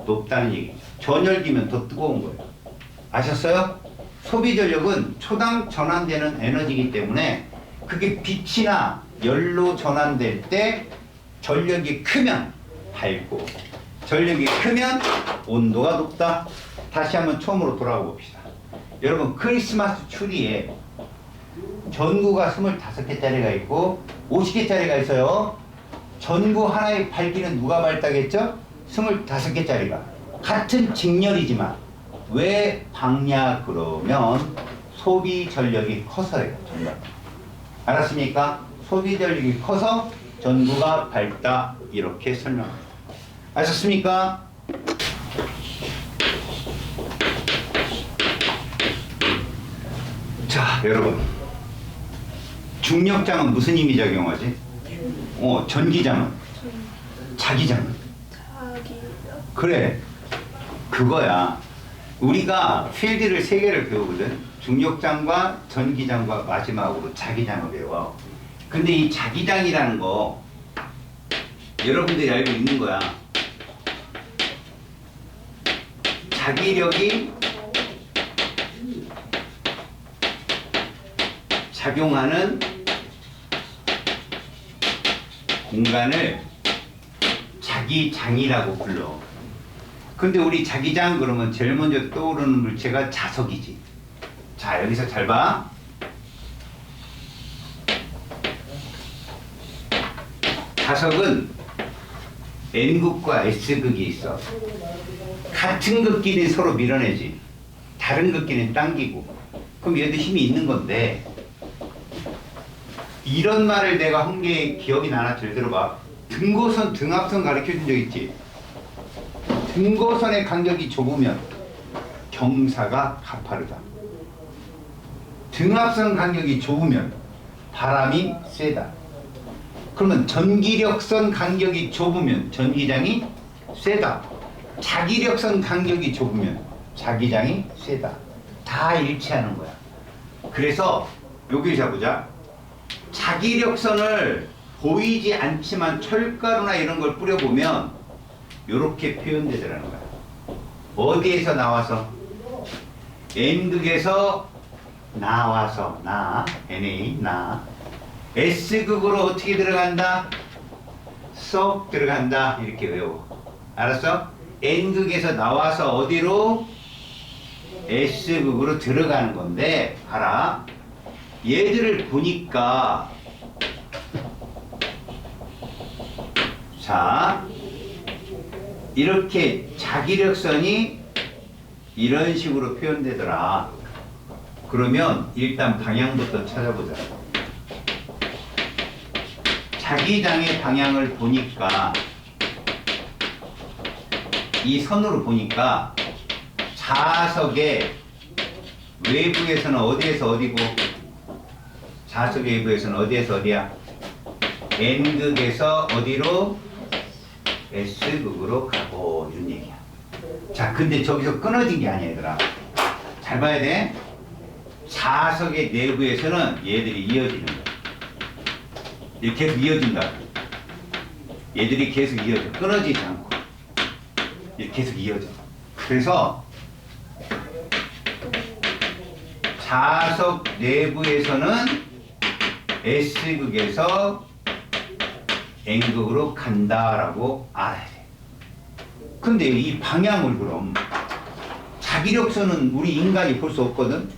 높다는 얘기죠. 전열기면 더 뜨거운 거예요. 아셨어요? 소비 전력은 초당 전환되는 에너지이기 때문에 그게 빛이나 열로 전환될 때 전력이 크면 밝고 전력이 크면 온도가 높다. 다시 한번 처음으로 돌아가 봅시다. 여러분, 크리스마스 추리에 전구가 25개짜리가 있고 50개짜리가 있어요. 전구 하나의 밝기는 누가 밝다겠죠? 25개짜리가. 같은 직렬이지만 왜 박냐 그러면 소비 전력이 커서예요. 정말. 알았습니까? 소비 전력이 커서 전구가 밝다 이렇게 설명합니다. 아셨습니까? 자, 여러분. 중력장은 무슨 힘이 작용하지? 전기장은? 자기장은? 그래. 그거야. 우리가 필드를 세 개를 배우거든. 중력장과 전기장과 마지막으로 자기장을 배워. 근데 이 자기장이라는 거 여러분들이 알고 있는 거야. 자기력이 작용하는 공간을 자기장이라고 불러. 근데 우리 자기장 그러면 제일 먼저 떠오르는 물체가 자석이지. 자, 여기서 잘 봐. 자석은 N극과 S극이 있어. 같은 극끼리 서로 밀어내지. 다른 극끼리는 당기고. 그럼 얘도 힘이 있는 건데 이런 말을 내가 한 게 기억이 나나 잘 들어봐. 등고선, 등압선 가르쳐 준 적 있지? 등고선의 간격이 좁으면 경사가 가파르다. 등압선 간격이 좁으면 바람이 세다. 그러면 전기력선 간격이 좁으면 전기장이 세다. 자기력선 간격이 좁으면 자기장이 세다. 다 일치하는 거야. 그래서 여기 잡보자. 자기력선을 보이지 않지만 철가루나 이런 걸 뿌려보면 이렇게 표현되더라는 거야. 어디에서 나와서? N극에서 나와서 Na, S극으로 어떻게 들어간다? 쏙 들어간다. 이렇게 외워. 알았어? N극에서 나와서 어디로? S극으로 들어가는 건데 봐라. 얘들을 보니까 자 이렇게 자기력선이 이런 식으로 표현되더라. 그러면 일단 방향부터 찾아보자. 자기장의 방향을 보니까 이 선으로 보니까 자석의 외부에서는 어디에서 어디고 자석 외부에서는 어디에서 어디야? N극에서 어디로? S극으로 가고 이런 얘기야. 자, 근데 저기서 끊어진 게 아니야 얘들아. 잘 봐야 돼. 자석의 내부에서는 얘들이 이어지는 거야. 이렇게 계속 이어진다. 얘들이 계속 이어져. 끊어지지 않고 이렇게 계속 이어져. 그래서 자석 내부에서는 S극에서 N극으로 간다라고 알아야 돼. 근데 이 방향을 그럼 자기력선은 우리 인간이 볼 수 없거든.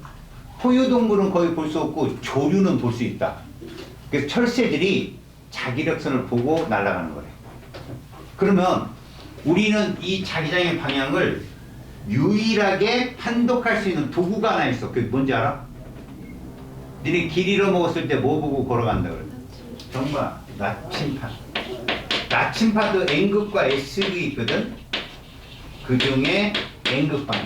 포유동물은 거의 볼 수 없고 조류는 볼 수 있다. 그래서 철새들이 자기력선을 보고 날아가는 거래. 그러면 우리는 이 자기장의 방향을 유일하게 판독할 수 있는 도구가 하나 있어. 그게 뭔지 알아? 니네 길 잃어먹었을 때 뭐 보고 걸어간다 그래? 정말 나침판. 나침판도 N극과 S극이 있거든. 그 중에 N극 방향.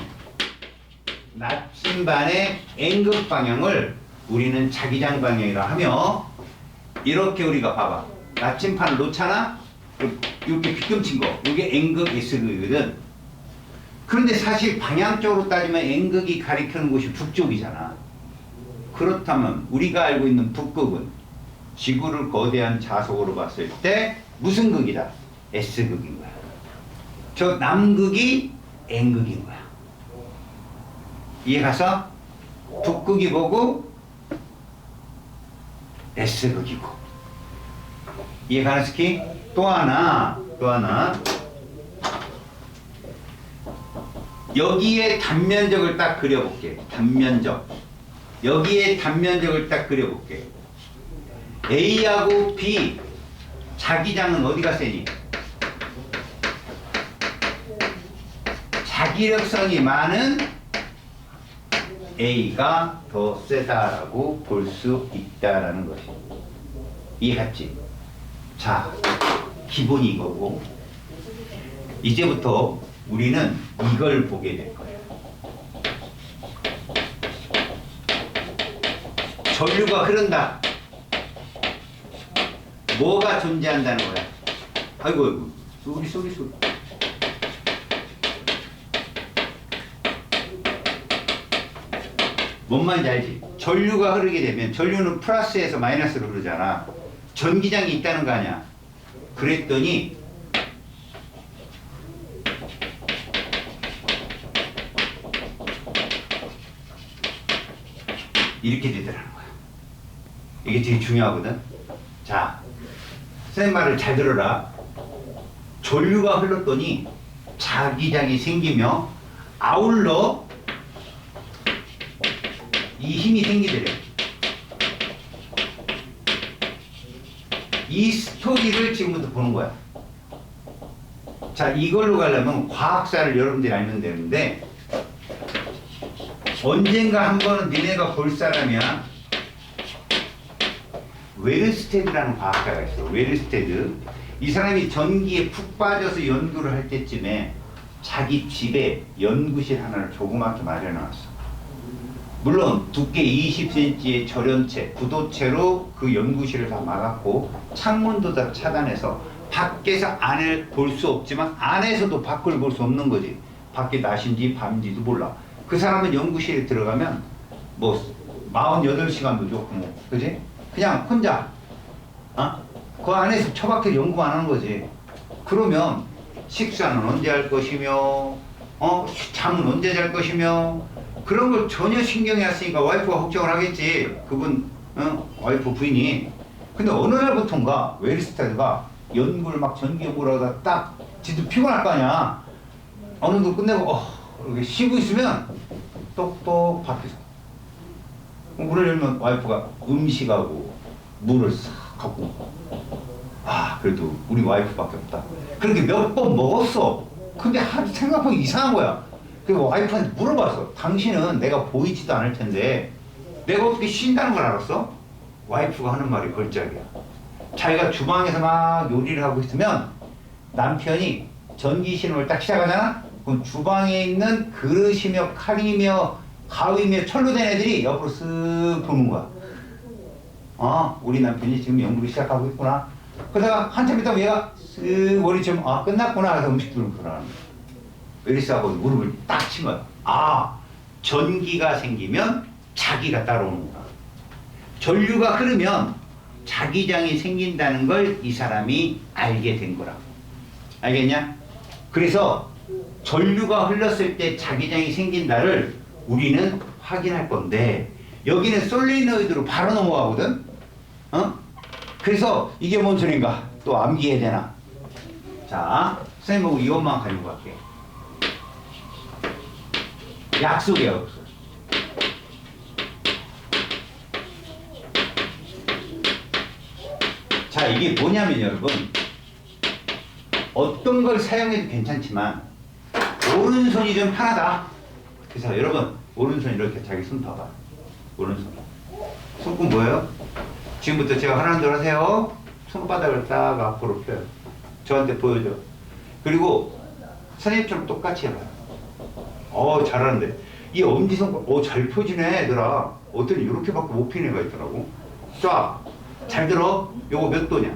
나침반의 N극 방향을 우리는 자기장 방향이라 하며 이렇게 우리가 봐봐. 나침판을 놓잖아. 이렇게 뒤꿈친 거. 이게 N극 S극이거든. 그런데 사실 방향적으로 따지면 N극이 가리키는 곳이 북쪽이잖아. 그렇다면 우리가 알고 있는 북극은 지구를 거대한 자석으로 봤을 때 무슨 극이다? S극인 거야. 저 남극이 N극인 거야. 이해가서? 북극이 보고 S극이고. 이해가는 스키? 또 하나. 여기에 단면적을 딱 그려볼게. 단면적. 여기에 단면적을 딱 그려볼게. A하고 B 자기장은 어디가 세니? 자기력선이 많은 A가 더 세다라고 볼 수 있다라는 것이. 이해갔지? 자, 기본이 이거고 이제부터 우리는 이걸 보게 될 거예요. 전류가 흐른다. 뭐가 존재한다는 거야? 아이고, 소리. 뭔 말인지 알지? 전류가 흐르게 되면 전류는 플러스에서 마이너스로 흐르잖아. 전기장이 있다는 거 아니야. 그랬더니 이렇게 되더라는 거야. 이게 되게 중요하거든. 자, 선생님 말을 잘 들어라. 전류가 흘렀더니 자기장이 생기며 아울러 이 힘이 생기더래. 이 스토리를 지금부터 보는 거야. 자, 이걸로 가려면 과학사를 여러분들이 알면 되는데 언젠가 한 번은 니네가 볼 사람이야. 웨르스테드라는 과학자가 있어. 웨르스테드. 이 사람이 전기에 푹 빠져서 연구를 할 때쯤에 자기 집에 연구실 하나를 조그맣게 마련해놨어. 물론 두께 20cm의 절연체, 구도체로 그 연구실을 다 막았고 창문도 다 차단해서 밖에서 안을 볼 수 없지만 안에서도 밖을 볼 수 없는 거지. 밖에 낮인지 밤인지도 몰라. 그 사람은 연구실에 들어가면 뭐 48시간도 좋고 뭐 그지? 그냥 혼자 그 안에서 처박혀 연구 안 하는 거지. 그러면 식사는 언제 할 것이며 잠은 언제 잘 것이며 그런 걸 전혀 신경이 안 쓰니까 와이프가 걱정을 하겠지. 그분 와이프 부인이. 근데 어느 날부터인가 웨르스테드가 연구를 막 전기 연구를 하다 딱 지도 피곤할 거 아니야. 어느 정도 끝내고 이렇게 쉬고 있으면 똑똑 밖에서 문을 열면 와이프가 음식하고 물을 싹 갖고 그래도 우리 와이프밖에 없다. 그렇게 몇 번 먹었어. 근데 생각보다 이상한 거야. 그리고 와이프한테 물어봤어. 당신은 내가 보이지도 않을 텐데 내가 어떻게 쉰다는 걸 알았어? 와이프가 하는 말이 걸작이야. 자기가 주방에서 막 요리를 하고 있으면 남편이 전기 신호를 딱 시작하잖아? 그럼 주방에 있는 그릇이며 칼이며 가위며 철로 된 애들이 옆으로 쓱 도는 거야. 우리 남편이 지금 연구를 시작하고 있구나. 그러다가 한참 있다가 얘가 쓱 머리 좀 끝났구나 해서 음식 들고 돌아가는 거야. 웨르스하고 무릎을 딱 치면 전기가 생기면 자기가 따라오는구나. 전류가 흐르면 자기장이 생긴다는 걸 이 사람이 알게 된 거라고. 알겠냐? 그래서 전류가 흘렀을 때 자기장이 생긴다를 우리는 확인할 건데 여기는 솔레노이드로 바로 넘어가거든? 그래서 이게 뭔 소린가? 또 암기해야 되나? 자, 선생님하고 이것만 가지고 갈게. 약속이야, 약속. 자, 이게 뭐냐면 여러분 어떤 걸 사용해도 괜찮지만 오른손이 좀 편하다. 그래서 여러분 오른손 이렇게 자기 손 봐봐. 오른손. 손금 뭐예요? 지금부터 제가 하라는 대로 하세요. 손바닥을 딱 앞으로 펴요. 저한테 보여줘. 그리고 선생님처럼 똑같이 해봐요. 잘하는데. 이 엄지손가락, 잘 펴지네, 얘들아. 어떤 이렇게밖에 못 펴는 애가 있더라고. 쫙. 잘 들어. 요거 몇 도냐?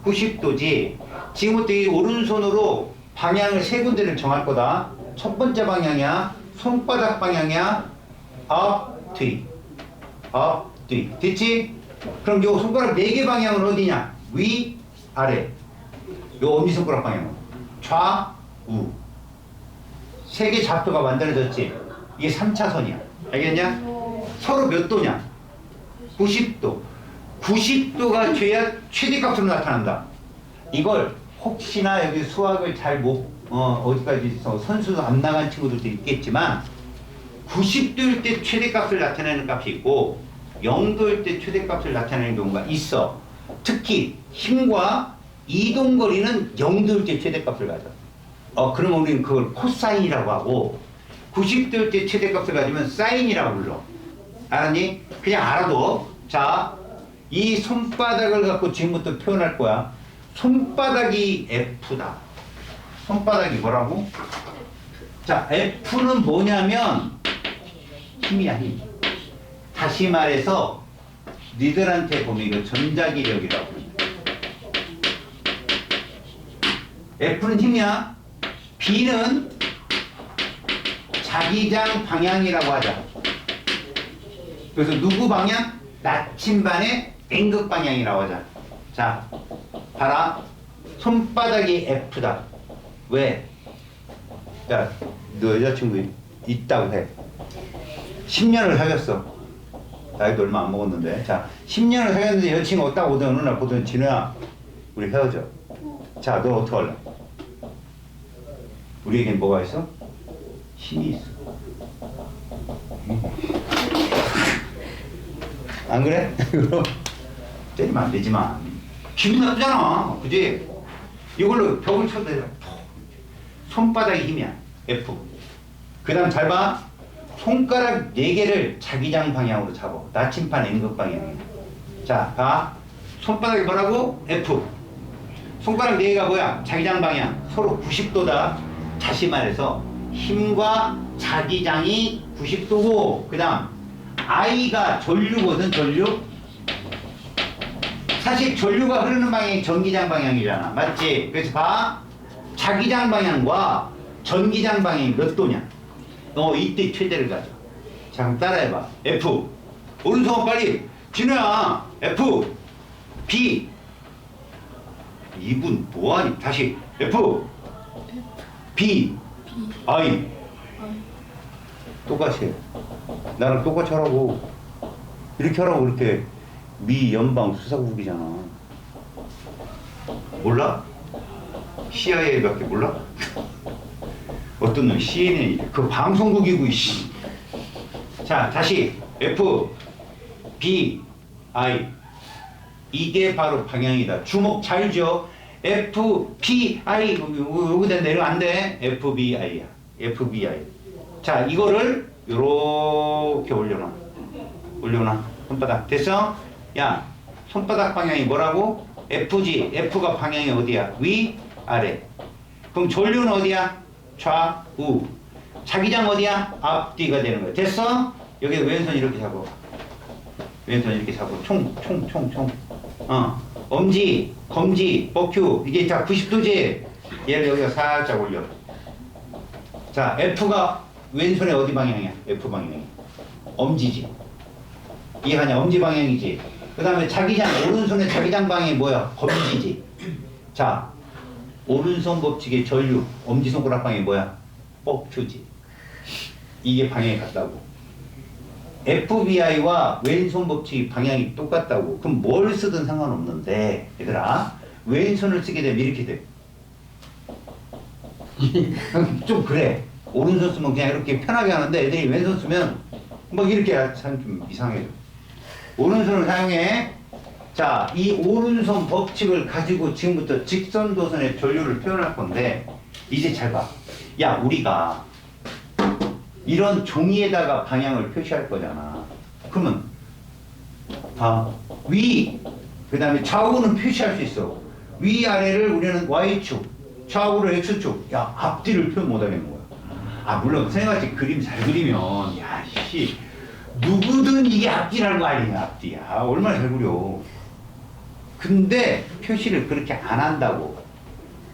90도지. 지금부터 이 오른손으로 방향을 세 군데를 정할 거다. 첫 번째 방향이야. 손바닥 방향이야. 앞, 뒤. 앞, 뒤. 됐지? 그럼 요 손가락 4개 방향은 어디냐? 위, 아래. 요 엄지손가락 방향은 좌, 우. 3개 좌표가 만들어졌지? 이게 3차선이야. 알겠냐? 서로 몇 도냐? 90도. 90도가 돼야 최대값으로 나타난다. 이걸 혹시나 여기 수학을 잘 어디까지 선수 안 나간 친구들도 있겠지만 90도일 때 최대값을 나타내는 값이 있고 0도일 때 최대값을 나타내는 경우가 있어. 특히 힘과 이동거리는 0도일 때 최대값을 가져. 그러면 우리는 그걸 코사인이라고 하고 90도일 때 최대값을 가지면 사인이라고 불러. 알았니? 그냥 알아둬. 자, 이 손바닥을 갖고 지금부터 표현할 거야. 손바닥이 F다. 손바닥이 뭐라고? 자, F는 뭐냐면 힘이야, 힘. 다시 말해서 니들한테 보면 이거 전자기력이라고. F는 힘이야. B는 자기장 방향이라고 하자. 그래서 누구 방향? 나침반의 N극 방향이라고 하자. 자, 봐라. 손바닥이 F다. 왜? 야, 너 여자친구 있다고 해. 10년을 사귀었어. 나이도 얼마 안 먹었는데. 자, 10년을 사귀었는데 여자친구 없다고 오더니 어느 날 보더니 진우야, 우리 헤어져. 자, 너 어떡 할래? 우리에겐 뭐가 있어? 힘이 있어. 안 그래? 그럼 때리면 안 되지만 기분 나쁘잖아. 그지? 이걸로 벽을 쳐대라. 손바닥이 힘이야. F. 그 다음 잘 봐. 손가락 4개를 자기장 방향으로 잡아. 나침반 N극 방향이야. 자, 봐. 손바닥이 뭐라고? F. 손가락 4개가 뭐야? 자기장 방향. 서로 90도다. 다시 말해서 힘과 자기장이 90도고, 그 다음 I가 전류거든. 전류. 사실 전류가 흐르는 방향이 전기장 방향이잖아. 맞지? 그래서 봐. 자기장 방향과 전기장 방향이 몇 도냐? 이때 최대를 가져. 자, 그럼 따라해봐. F. 오른손 빨리. 진우야. F. B. 이분 뭐하니? 다시. F. B. I. 똑같이 해. 나랑 똑같이 하라고. 이렇게 하라고. 이렇게 미 연방 수사국이잖아. 몰라? CIA밖에 몰라? 어떤 놈 CNN 그 방송국이고 이씨. 자, 다시 F B I. 이게 바로 방향이다. 주목 잘 줘. F P I 여기다 내려 안 돼. F B I야. F B I. 자, 이거를 요렇게 올려놔. 올려놔. 손바닥 됐어? 야, 손바닥 방향이 뭐라고? F지. F가 방향이 어디야? 위, 아래. 그럼 전류는 어디야? 좌우. 자기장 어디야? 앞뒤가 되는 거야. 됐어? 여기 왼손 이렇게 잡아. 왼손 이렇게 잡아. 총. 엄지, 검지, 뻑큐. 이게 다 90도지? 얘를 여기가 살짝 올려. 자, F가 왼손의 어디 방향이야? F 방향이. 엄지지. 이해하냐? 엄지 방향이지. 그 다음에 자기장, 오른손의 자기장 방향이 뭐야? 검지지. 자, 오른손 법칙의 전류, 엄지손가락 방향이 뭐야? 뻑큐지. 이게 방향이 같다고. FBI와 왼손 법칙 방향이 똑같다고. 그럼 뭘 쓰든 상관없는데, 얘들아, 왼손을 쓰게 되면 이렇게 돼. 좀 그래. 오른손 쓰면 그냥 이렇게 편하게 하는데, 애들이 왼손 쓰면 막 이렇게 참 좀 이상해져. 오른손을 사용해. 자, 이 오른손 법칙을 가지고 지금부터 직선도선의 전류를 표현할 건데, 이제 잘 봐. 야, 우리가 이런 종이에다가 방향을 표시할 거잖아. 그러면 봐. 위, 그 다음에 좌우는 표시할 수 있어. 위, 아래를 우리는 Y축, 좌우를 X축. 야, 앞뒤를 표현 못하겠는 거야. 아, 물론 선생님같이 그림 잘 그리면 야, 씨, 누구든 이게 앞뒤라는 거 아니냐. 앞뒤야. 얼마나 잘 그려. 근데 표시를 그렇게 안 한다고.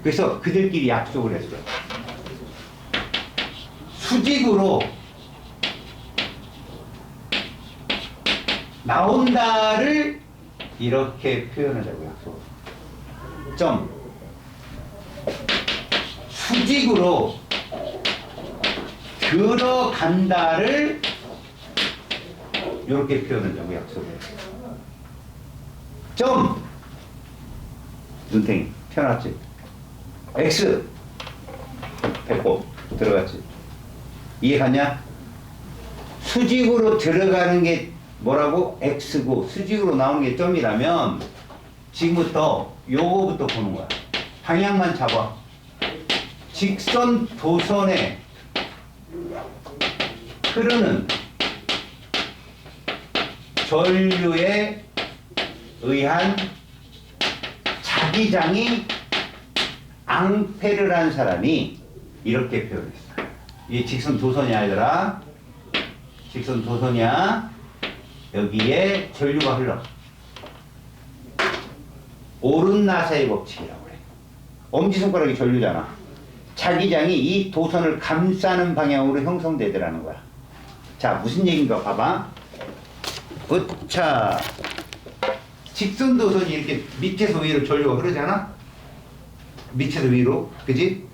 그래서 그들끼리 약속을 했어요. 수직으로 나온다를 이렇게 표현하자고 약속. 점. 수직으로 들어간다를 이렇게 표현하자고 약속을 했어요. 점. 눈탱이 튀어났지. X. 배꼽 들어갔지. 이해가냐? 수직으로 들어가는 게 뭐라고? X고 수직으로 나오는 게 점이라면 지금부터 요거부터 보는 거야. 방향만 잡아. 직선 도선의 흐르는 전류에 의한 자기장이 앙페르라는 사람이 이렇게 표현했어요. 이게 직선 도선이야 얘들아. 직선 도선이야. 여기에 전류가 흘러. 오른나사의 법칙이라고 그래. 엄지손가락이 전류잖아. 자기장이 이 도선을 감싸는 방향으로 형성되더라는 거야. 자, 무슨 얘기인가 봐봐. 자, 직선 도선이 이렇게 밑에서 위로 전류가 흐르잖아. 밑에서 위로, 그지?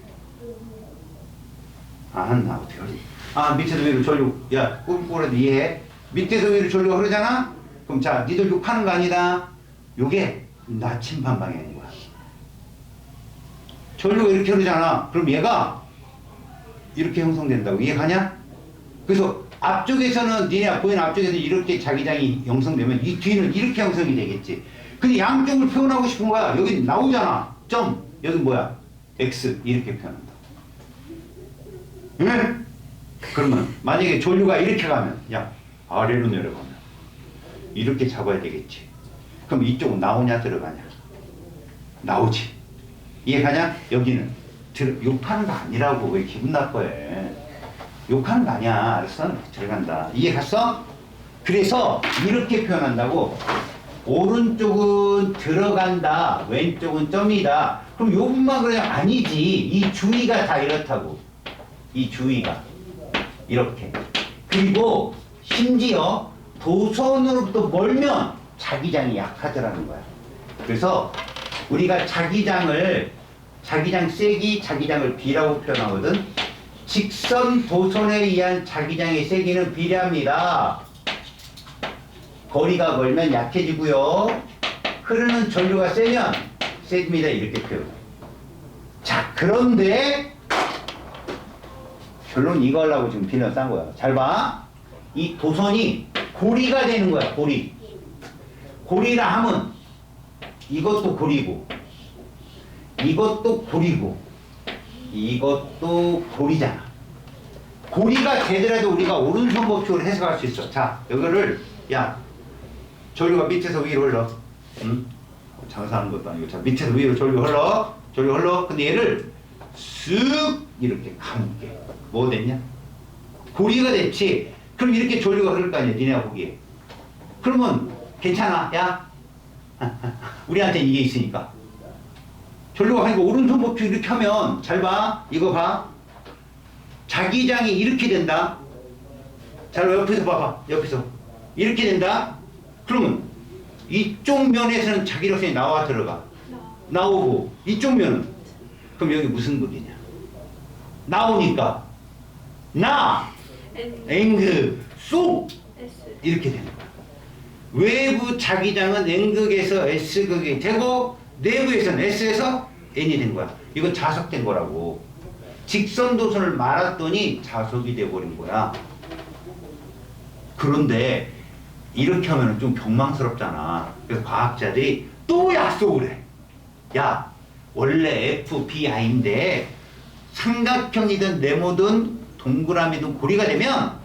나 어떻게 하지? 밑에서 위로 전류, 야, 꿀꿀해도 이해해. 밑에서 위로 전류가 흐르잖아. 그럼 자, 니들 욕하는 거 아니다. 요게 나침반 방향인 거야. 전류가 이렇게 흐르잖아. 그럼 얘가 이렇게 형성된다고. 이해가냐? 그래서 앞쪽에서는 니네 보이는 앞쪽에서 이렇게 자기장이 형성되면 이 뒤는 이렇게 형성이 되겠지. 근데 양쪽을 표현하고 싶은 거야. 여기 나오잖아. 점. 여기 뭐야? X. 이렇게 표현한다. 응? 그러면 만약에 전류가 이렇게 가면 야 아래로 내려가면 이렇게 잡아야 되겠지. 그럼 이쪽은 나오냐 들어가냐? 나오지. 이해가냐? 여기는 욕하는 거 아니라고. 왜 기분 나빠해? 욕하는 거 아니야. 알았어? 들어간다. 이해갔어? 그래서 이렇게 표현한다고. 오른쪽은 들어간다. 왼쪽은 점이다. 그럼 요분만 그냥 아니지. 이 주의가 다 이렇다고. 이 주의가 이렇게. 그리고 심지어 도선으로부터 멀면 자기장이 약하더라는 거야. 그래서 우리가 자기장 세기, 자기장을 B라고 표현하거든. 직선 도선에 의한 자기장의 세기는 비례합니다. 거리가 멀면 약해지고요. 흐르는 전류가 세면 세집니다. 이렇게 표현. 자, 그런데 결론 이거 하려고 지금 비늘 싼 거야. 잘 봐. 이 도선이 고리가 되는 거야. 고리. 고리라 하면 이것도 고리고 이것도 고리고 이것도 고리잖아. 고리가 되더라도 우리가 오른손 법칙으로 해석할 수 있어. 자, 이거를 야 전류가 밑에서 위로 흘러. 응? 장사하는 것도 아니고. 자, 밑에서 위로 전류 흘러. 근데 얘를 쓱 이렇게 감게. 뭐 됐냐? 고리가 됐지. 그럼 이렇게 전류가 흐를 거 아니야, 니네가 보기에. 그러면 괜찮아, 야. 우리한테 이게 있으니까. 전류가 하니까 오른손 법칙 이렇게 하면 잘 봐. 이거 봐. 자기장이 이렇게 된다. 잘 봐. 옆에서 봐봐. 옆에서. 이렇게 된다. 그러면 이쪽 면에서는 자기력선이 나와 들어가. 나오고 이쪽 면은 그럼 여기 무슨 극이냐? 나오니까 N극 쏙 이렇게 되는 거야. 외부 자기장은 N극에서 S극이 되고 내부에서는 S에서 N이 된 거야. 이건 자석된 거라고. 직선도선을 말았더니 자석이 돼버린 거야. 그런데 이렇게 하면 좀 경망스럽잖아. 그래서 과학자들이 또 약속을 해. 야, 원래 FBI인데 삼각형이든 네모든 동그라미든 고리가 되면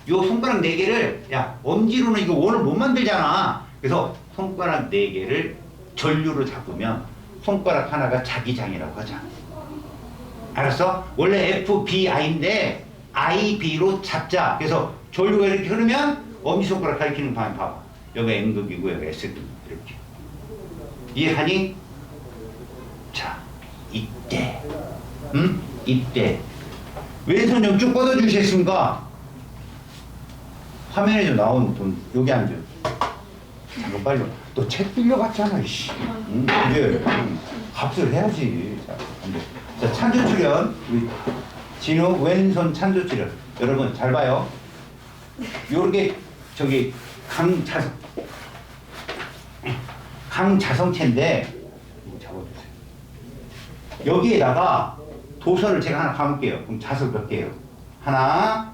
요 손가락 4개를 야, 엄지로는 이거 원을 못 만들잖아. 그래서 손가락 4개를 전류로 잡으면 손가락 하나가 자기장이라고 하자. 알았어? 원래 FBI인데 IB로 잡자. 그래서 전류가 이렇게 흐르면 엄지손가락 가리키는 방향 봐봐. 여기 N극이고 여기 S극 이렇게. 이해하니? 자, 이때 이때 왼손 좀 쭉 뻗어주시겠습니까? 화면에 좀 나오는 돈 여기 앉아. 잠깐 빨리. 너 책 빌려갔잖아. 이씨. 그래. 값을 해야지. 자, 앉아. 자, 찬조 출연. 우리 진우 왼손 찬조 출연. 여러분 잘 봐요. 요렇게 저기 강자성체인데 이거 잡아주세요. 여기에다가 도선을 제가 하나 감을게요. 그럼 자석 몇 개예요? 하나,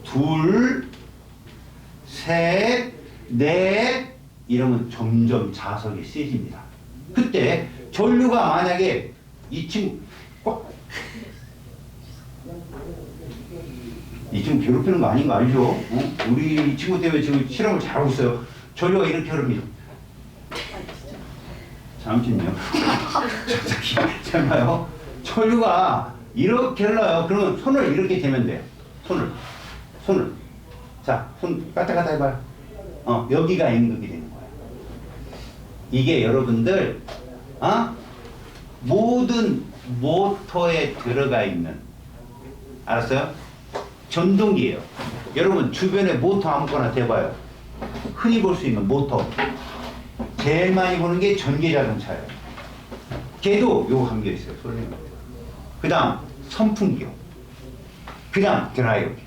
둘, 셋, 넷. 이러면 점점 자석이 세집니다. 그때 전류가 만약에 이 친구 이 지금 괴롭히는 거 아닌 거 알죠? 어? 우리 이 친구 때문에 지금 실험을 잘하고 있어요. 전류가 이렇게 흐릅니다. 잠시만요. 잘 봐요. 전류가 이렇게 흘러요. 그러면 손을 이렇게 대면 돼요. 손을. 자, 손 까딱까딱 해봐요. 여기가 N극이 되는 거예요. 이게 여러분들, 모든 모터에 들어가 있는, 알았어요? 전동기예요. 여러분 주변에 모터 아무거나 대봐요. 흔히 볼 수 있는 모터. 제일 많이 보는 게 전기자동차예요. 걔도 요거 감겨 있어요. 그 다음 선풍기요. 그 다음 드라이어기요.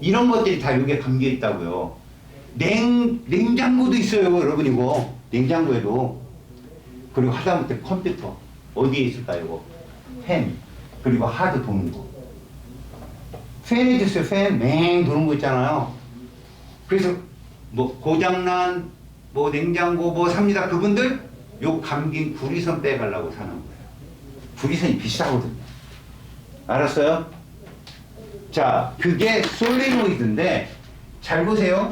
이런 것들이 다 여기에 감겨 있다고요. 냉장고도 있어요. 여러분 이거. 냉장고에도. 그리고 하다못해 컴퓨터. 어디에 있을까요? 이거. 팬. 그리고 하드 도는 거. 팬이 됐어요. 팬. 맹 도는 거 있잖아요. 그래서 뭐 고장난 뭐 냉장고 뭐 삽니다. 그분들 요 감긴 구리선 빼가려고 사는 거예요. 구리선이 비싸거든요. 알았어요? 자, 그게 솔레노이드인데 잘 보세요.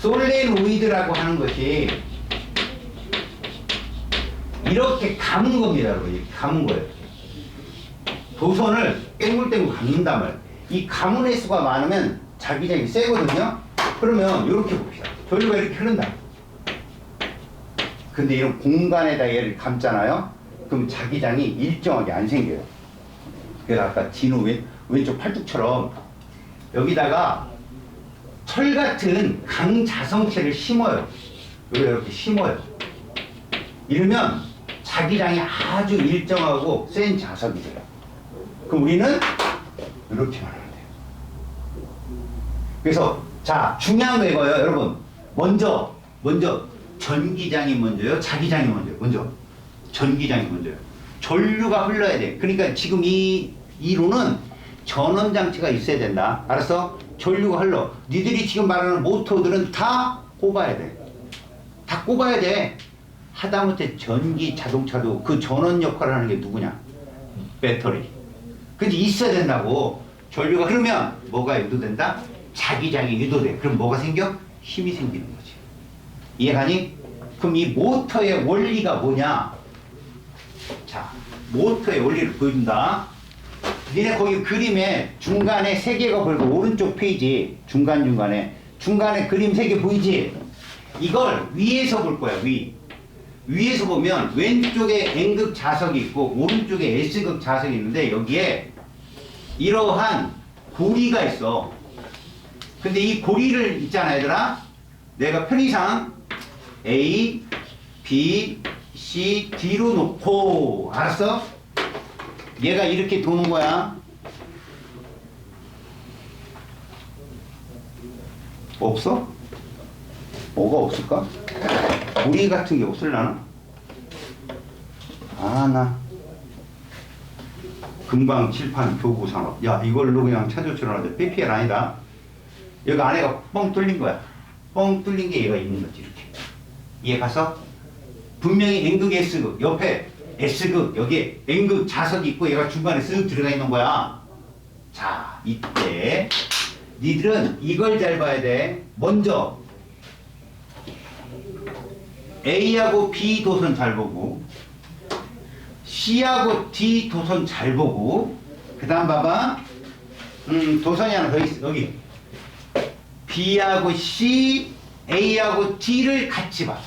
솔레노이드라고 하는 것이 이렇게 감은 겁니다. 여러분. 이렇게 감은 거예요. 도선을 땡글땡글 감는단 말이에요. 이 가문 횟수가 많으면 자기장이 세거든요. 그러면 이렇게 봅시다. 전류가 이렇게 흐른다. 근데 이런 공간에다 얘를 감잖아요. 그럼 자기장이 일정하게 안 생겨요. 그래서 아까 진호 왼쪽 팔뚝처럼 여기다가 철 같은 강자성체를 심어요. 이렇게 심어요. 이러면 자기장이 아주 일정하고 센 자석이 돼요. 그럼 우리는 이렇게만 하면 돼요. 그래서 자, 중요한 거 이거예요, 여러분. 먼저 전기장이 먼저요, 자기장이 먼저요. 먼저 전기장이 먼저요. 전류가 흘러야 돼. 그러니까 지금 이 이론은 전원 장치가 있어야 된다. 알았어? 전류가 흘러. 니들이 지금 말하는 모터들은 다 꼽아야 돼. 다 꼽아야 돼. 하다못해 전기 자동차도 그 전원 역할을 하는 게 누구냐? 배터리. 근데 있어야 된다고. 전류가 흐르면 뭐가 유도된다? 자기장이 유도돼. 그럼 뭐가 생겨? 힘이 생기는 거지. 이해가니? 그럼 이 모터의 원리가 뭐냐? 자, 모터의 원리를 보여준다. 니네 거기 그림에 중간에 세 개가 보이고 오른쪽 페이지 중간에 그림 세 개 보이지? 이걸 위에서 볼 거야. 위에서 보면 왼쪽에 N극 자석이 있고 오른쪽에 S극 자석이 있는데 여기에 이러한 고리가 있어. 근데 이 고리를 있잖아 얘들아. 내가 편의상 A, B, C, D로 놓고 알았어? 얘가 이렇게 도는 거야. 없어? 뭐가 없을까? 고리 같은 게 없을라나? 나 금방 칠판 교구 산업. 야, 이걸로 그냥 찾아주라는데 PPL 아니다. 여기 안에가 뻥 뚫린 거야. 뻥 뚫린 게 얘가 있는 거지. 이렇게 얘 가서 분명히 N극 S극 옆에 S극 여기에 N극 자석이 있고 얘가 중간에 쓱 들어가 있는 거야. 자, 이때 니들은 이걸 잘 봐야 돼. 먼저 A하고 B 도선 잘 보고 C하고 D 도선 잘 보고 그 다음 봐봐. 도선이 하나 더 있어. 여기 B하고 C, A하고 D를 같이 봐.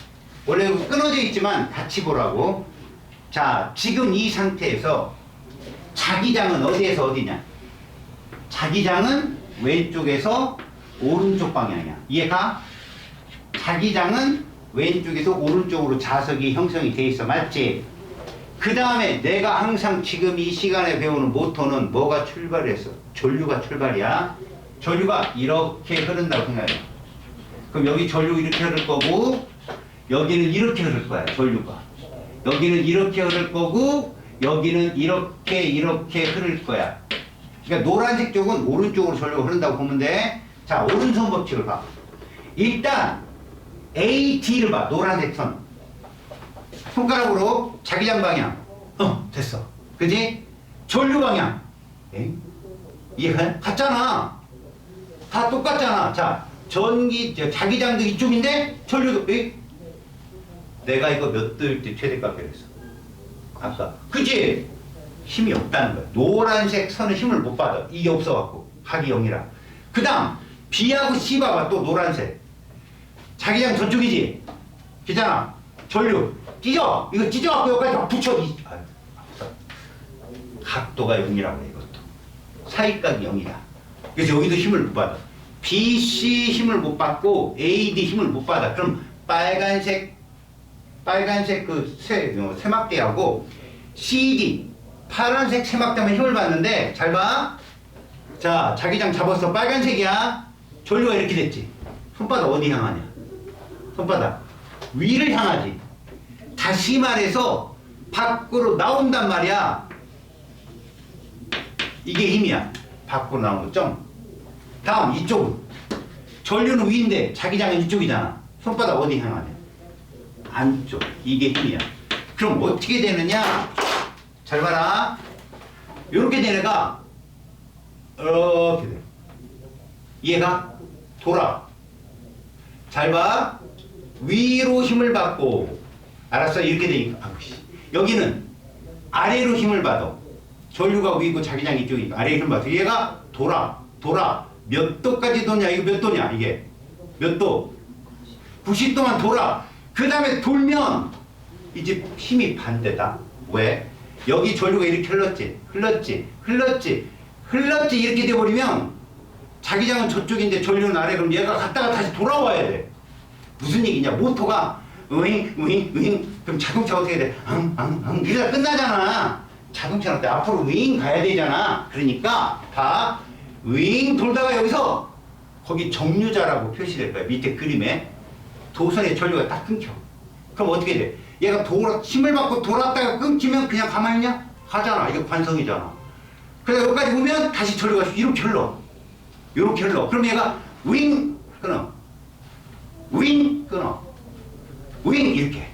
원래 끊어져 있지만 같이 보라고. 자, 지금 이 상태에서 자기장은 어디에서 어디냐? 자기장은 왼쪽에서 오른쪽 방향이야. 이해가? 자기장은 왼쪽에서 오른쪽으로 자석이 형성이 돼 있어. 맞지? 그 다음에 내가 항상 지금 이 시간에 배우는 모터는 뭐가 출발했어? 전류가 출발이야. 전류가 이렇게 흐른다고 생각해. 그럼 여기 전류 이렇게 흐를 거고 여기는 이렇게 흐를 거야. 전류가. 여기는 이렇게 흐를 거고 여기는 이렇게 흐를 거야. 그러니까 노란색 쪽은 오른쪽으로 전류가 흐른다고 보면 돼. 자, 오른손 법칙을 봐. 일단 A, D를 봐. 노란색 선. 손가락으로 자기장 방향. 됐어. 그지? 전류 방향. 이해가 같잖아. 다 똑같잖아. 자, 자기장도 이쪽인데 전류도 내가 이거 몇 도일 때 최대값 이랬어. 아까 그지? 힘이 없다는 거야. 노란색 선은 힘을 못 받아. 이게 없어갖고 각이 0이라. 그 다음 B하고 C 봐봐. 또 노란색. 자기장 저쪽이지? 기잖아. 전류 찢어. 이거 찢어갖고 여기까지 막 붙여. 각도가 0이라고 해. 이것도 사이각이 0이다. 그래서 여기도 힘을 못 받아. BC 힘을 못 받고 AD 힘을 못 받아. 그럼 빨간색 그 세막대하고 CD 파란색 세막대만 힘을 받는데 잘 봐. 자, 자기장 잡았어. 빨간색이야. 전류가 이렇게 됐지. 손바닥 어디 향하냐? 손바닥 위를 향하지. 다시 말해서 밖으로 나온단 말이야. 이게 힘이야. 밖으로 나온 거 점. 다음 이쪽은 전류는 위인데 자기장은 이쪽이잖아. 손바닥 어디 향하냐? 안쪽. 이게 힘이야. 그럼 어떻게 되느냐? 잘 봐라. 이렇게 된 애가 이렇게 돼. 얘가 돌아. 잘 봐. 위로 힘을 받고 알았어? 이렇게 되니까 여기는 아래로 힘을 받아. 전류가 위고 자기장이 이쪽이니까 아래로 힘을 받아. 얘가 돌아. 몇 도까지 도냐? 이거 몇 도냐? 이게 몇 도? 90도만 돌아. 그 다음에 돌면 이제 힘이 반대다. 왜? 여기 전류가 이렇게 흘렀지 이렇게 돼버리면 자기장은 저쪽인데 전류는 아래. 그럼 얘가 갔다가 다시 돌아와야 돼. 무슨 얘기냐? 모터가 윙 그럼 자동차 어떻게 돼? 이러다 끝나잖아. 자동차는 앞으로 윙 가야 되잖아. 그러니까 다 윙 돌다가 여기서 거기 정류자라고 표시될 거야. 밑에 그림에 도선의 전류가 딱 끊겨. 그럼 어떻게 돼? 얘가 힘을 받고 돌았다가 끊기면 그냥 가만히 있냐? 가잖아. 이게 관성이잖아. 그래서 여기까지 오면 다시 전류가 이렇게 흘러. 그럼 얘가 윙 끊어. 윙 이렇게.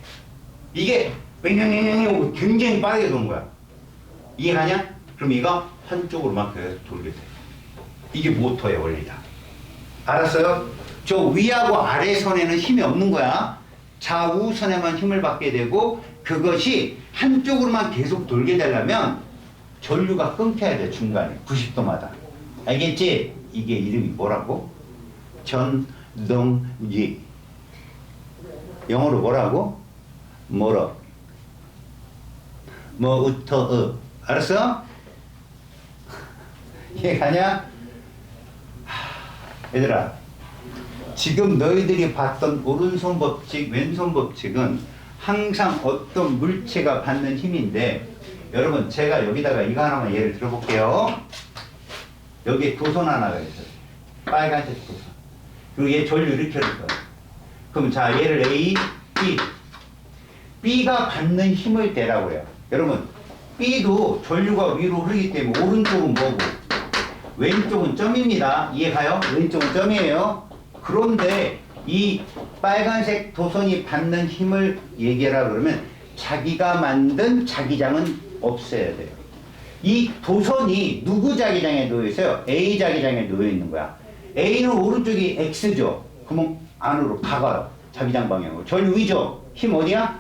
이게 윙 굉장히 빠르게 도는 거야. 이해가냐? 그럼 얘가 한쪽으로만 계속 돌게 돼. 이게 모터의 원리다. 알았어요? 저 위하고 아래 선에는 힘이 없는 거야. 좌우선에만 힘을 받게 되고 그것이 한쪽으로만 계속 돌게 되려면 전류가 끊겨야 돼. 중간에 90도마다. 알겠지? 이게 이름이 뭐라고? 전동기. 영어로 뭐라고? 뭐우터으. 알았어? 이해가냐? 얘들아, 지금 너희들이 봤던 오른손 법칙, 왼손 법칙은 항상 어떤 물체가 받는 힘인데, 여러분 제가 여기다가 이거 하나만 예를 들어볼게요. 여기에 도선 하나가 있어요. 빨간색 도선. 그리고 얘 전류 이렇게 흘릴 거예요. 그럼 자, 얘를 A, B. B가 받는 힘을 대라고 해요. 여러분, B도 전류가 위로 흐르기 때문에 오른쪽은 뭐고 왼쪽은 점입니다. 이해가요? 왼쪽은 점이에요. 그런데 이 빨간색 도선이 받는 힘을 얘기하라 그러면 자기가 만든 자기장은 없애야 돼요. 이 도선이 누구 자기장에 놓여 있어요? A 자기장에 놓여 있는 거야. A는 오른쪽이 X죠. 그러면 안으로 가봐요. 자기장 방향으로. 전류 위죠? 힘 어디야?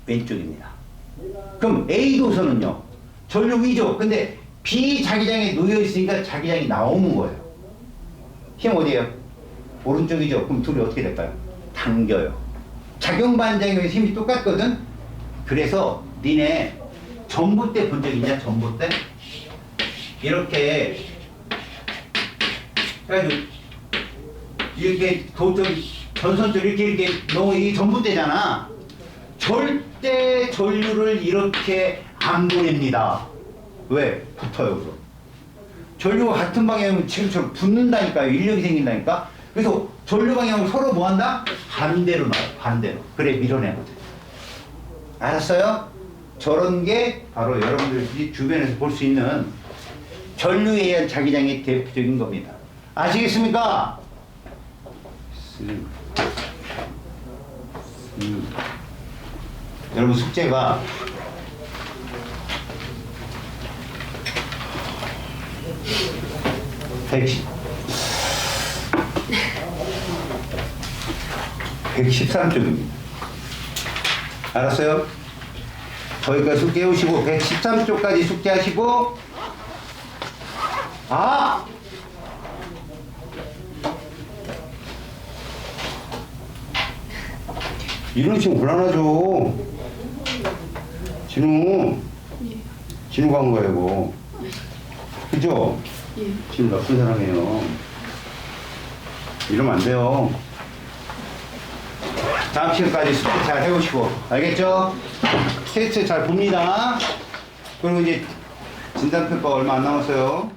왼쪽입니다. 그럼 A 도선은요? 전류 위죠? 근데 B 자기장에 놓여 있으니까 자기장이 나오는 거예요. 힘 어디에요? 오른쪽이죠? 그럼 둘이 어떻게 될까요? 당겨요. 작용 반작용의 힘이 똑같거든? 그래서 니네 전봇대 본 적 있냐? 전봇대? 이렇게 해가지고 이렇게 전선줄 이렇게 너 이 전봇대잖아. 절대 전류를 이렇게 안 보냅니다. 왜? 붙어요. 그럼. 전류가 같은 방향이면 지금처럼 붙는다니까요. 인력이 생긴다니까. 그래서 전류 방향을 서로 뭐한다? 반대로 나와요. 반대로. 그래 밀어내거든. 알았어요? 저런 게 바로 여러분들이 주변에서 볼 수 있는 전류에 의한 자기장의 대표적인 겁니다. 아시겠습니까? 여러분 숙제가 110. 113쪽입니다. 알았어요? 거기까지 숙제 해오시고 113쪽까지 숙제하시고 이런 식으로 곤란하죠. 진우 진우가 한 거예요 이거. 그죠? 예. 진우 나쁜 사람이에요. 이러면 안 돼요. 다음 시간까지 숙제 잘 해오시고 알겠죠? 테스트 잘 봅니다. 그리고 이제 진단평가 얼마 안 남았어요.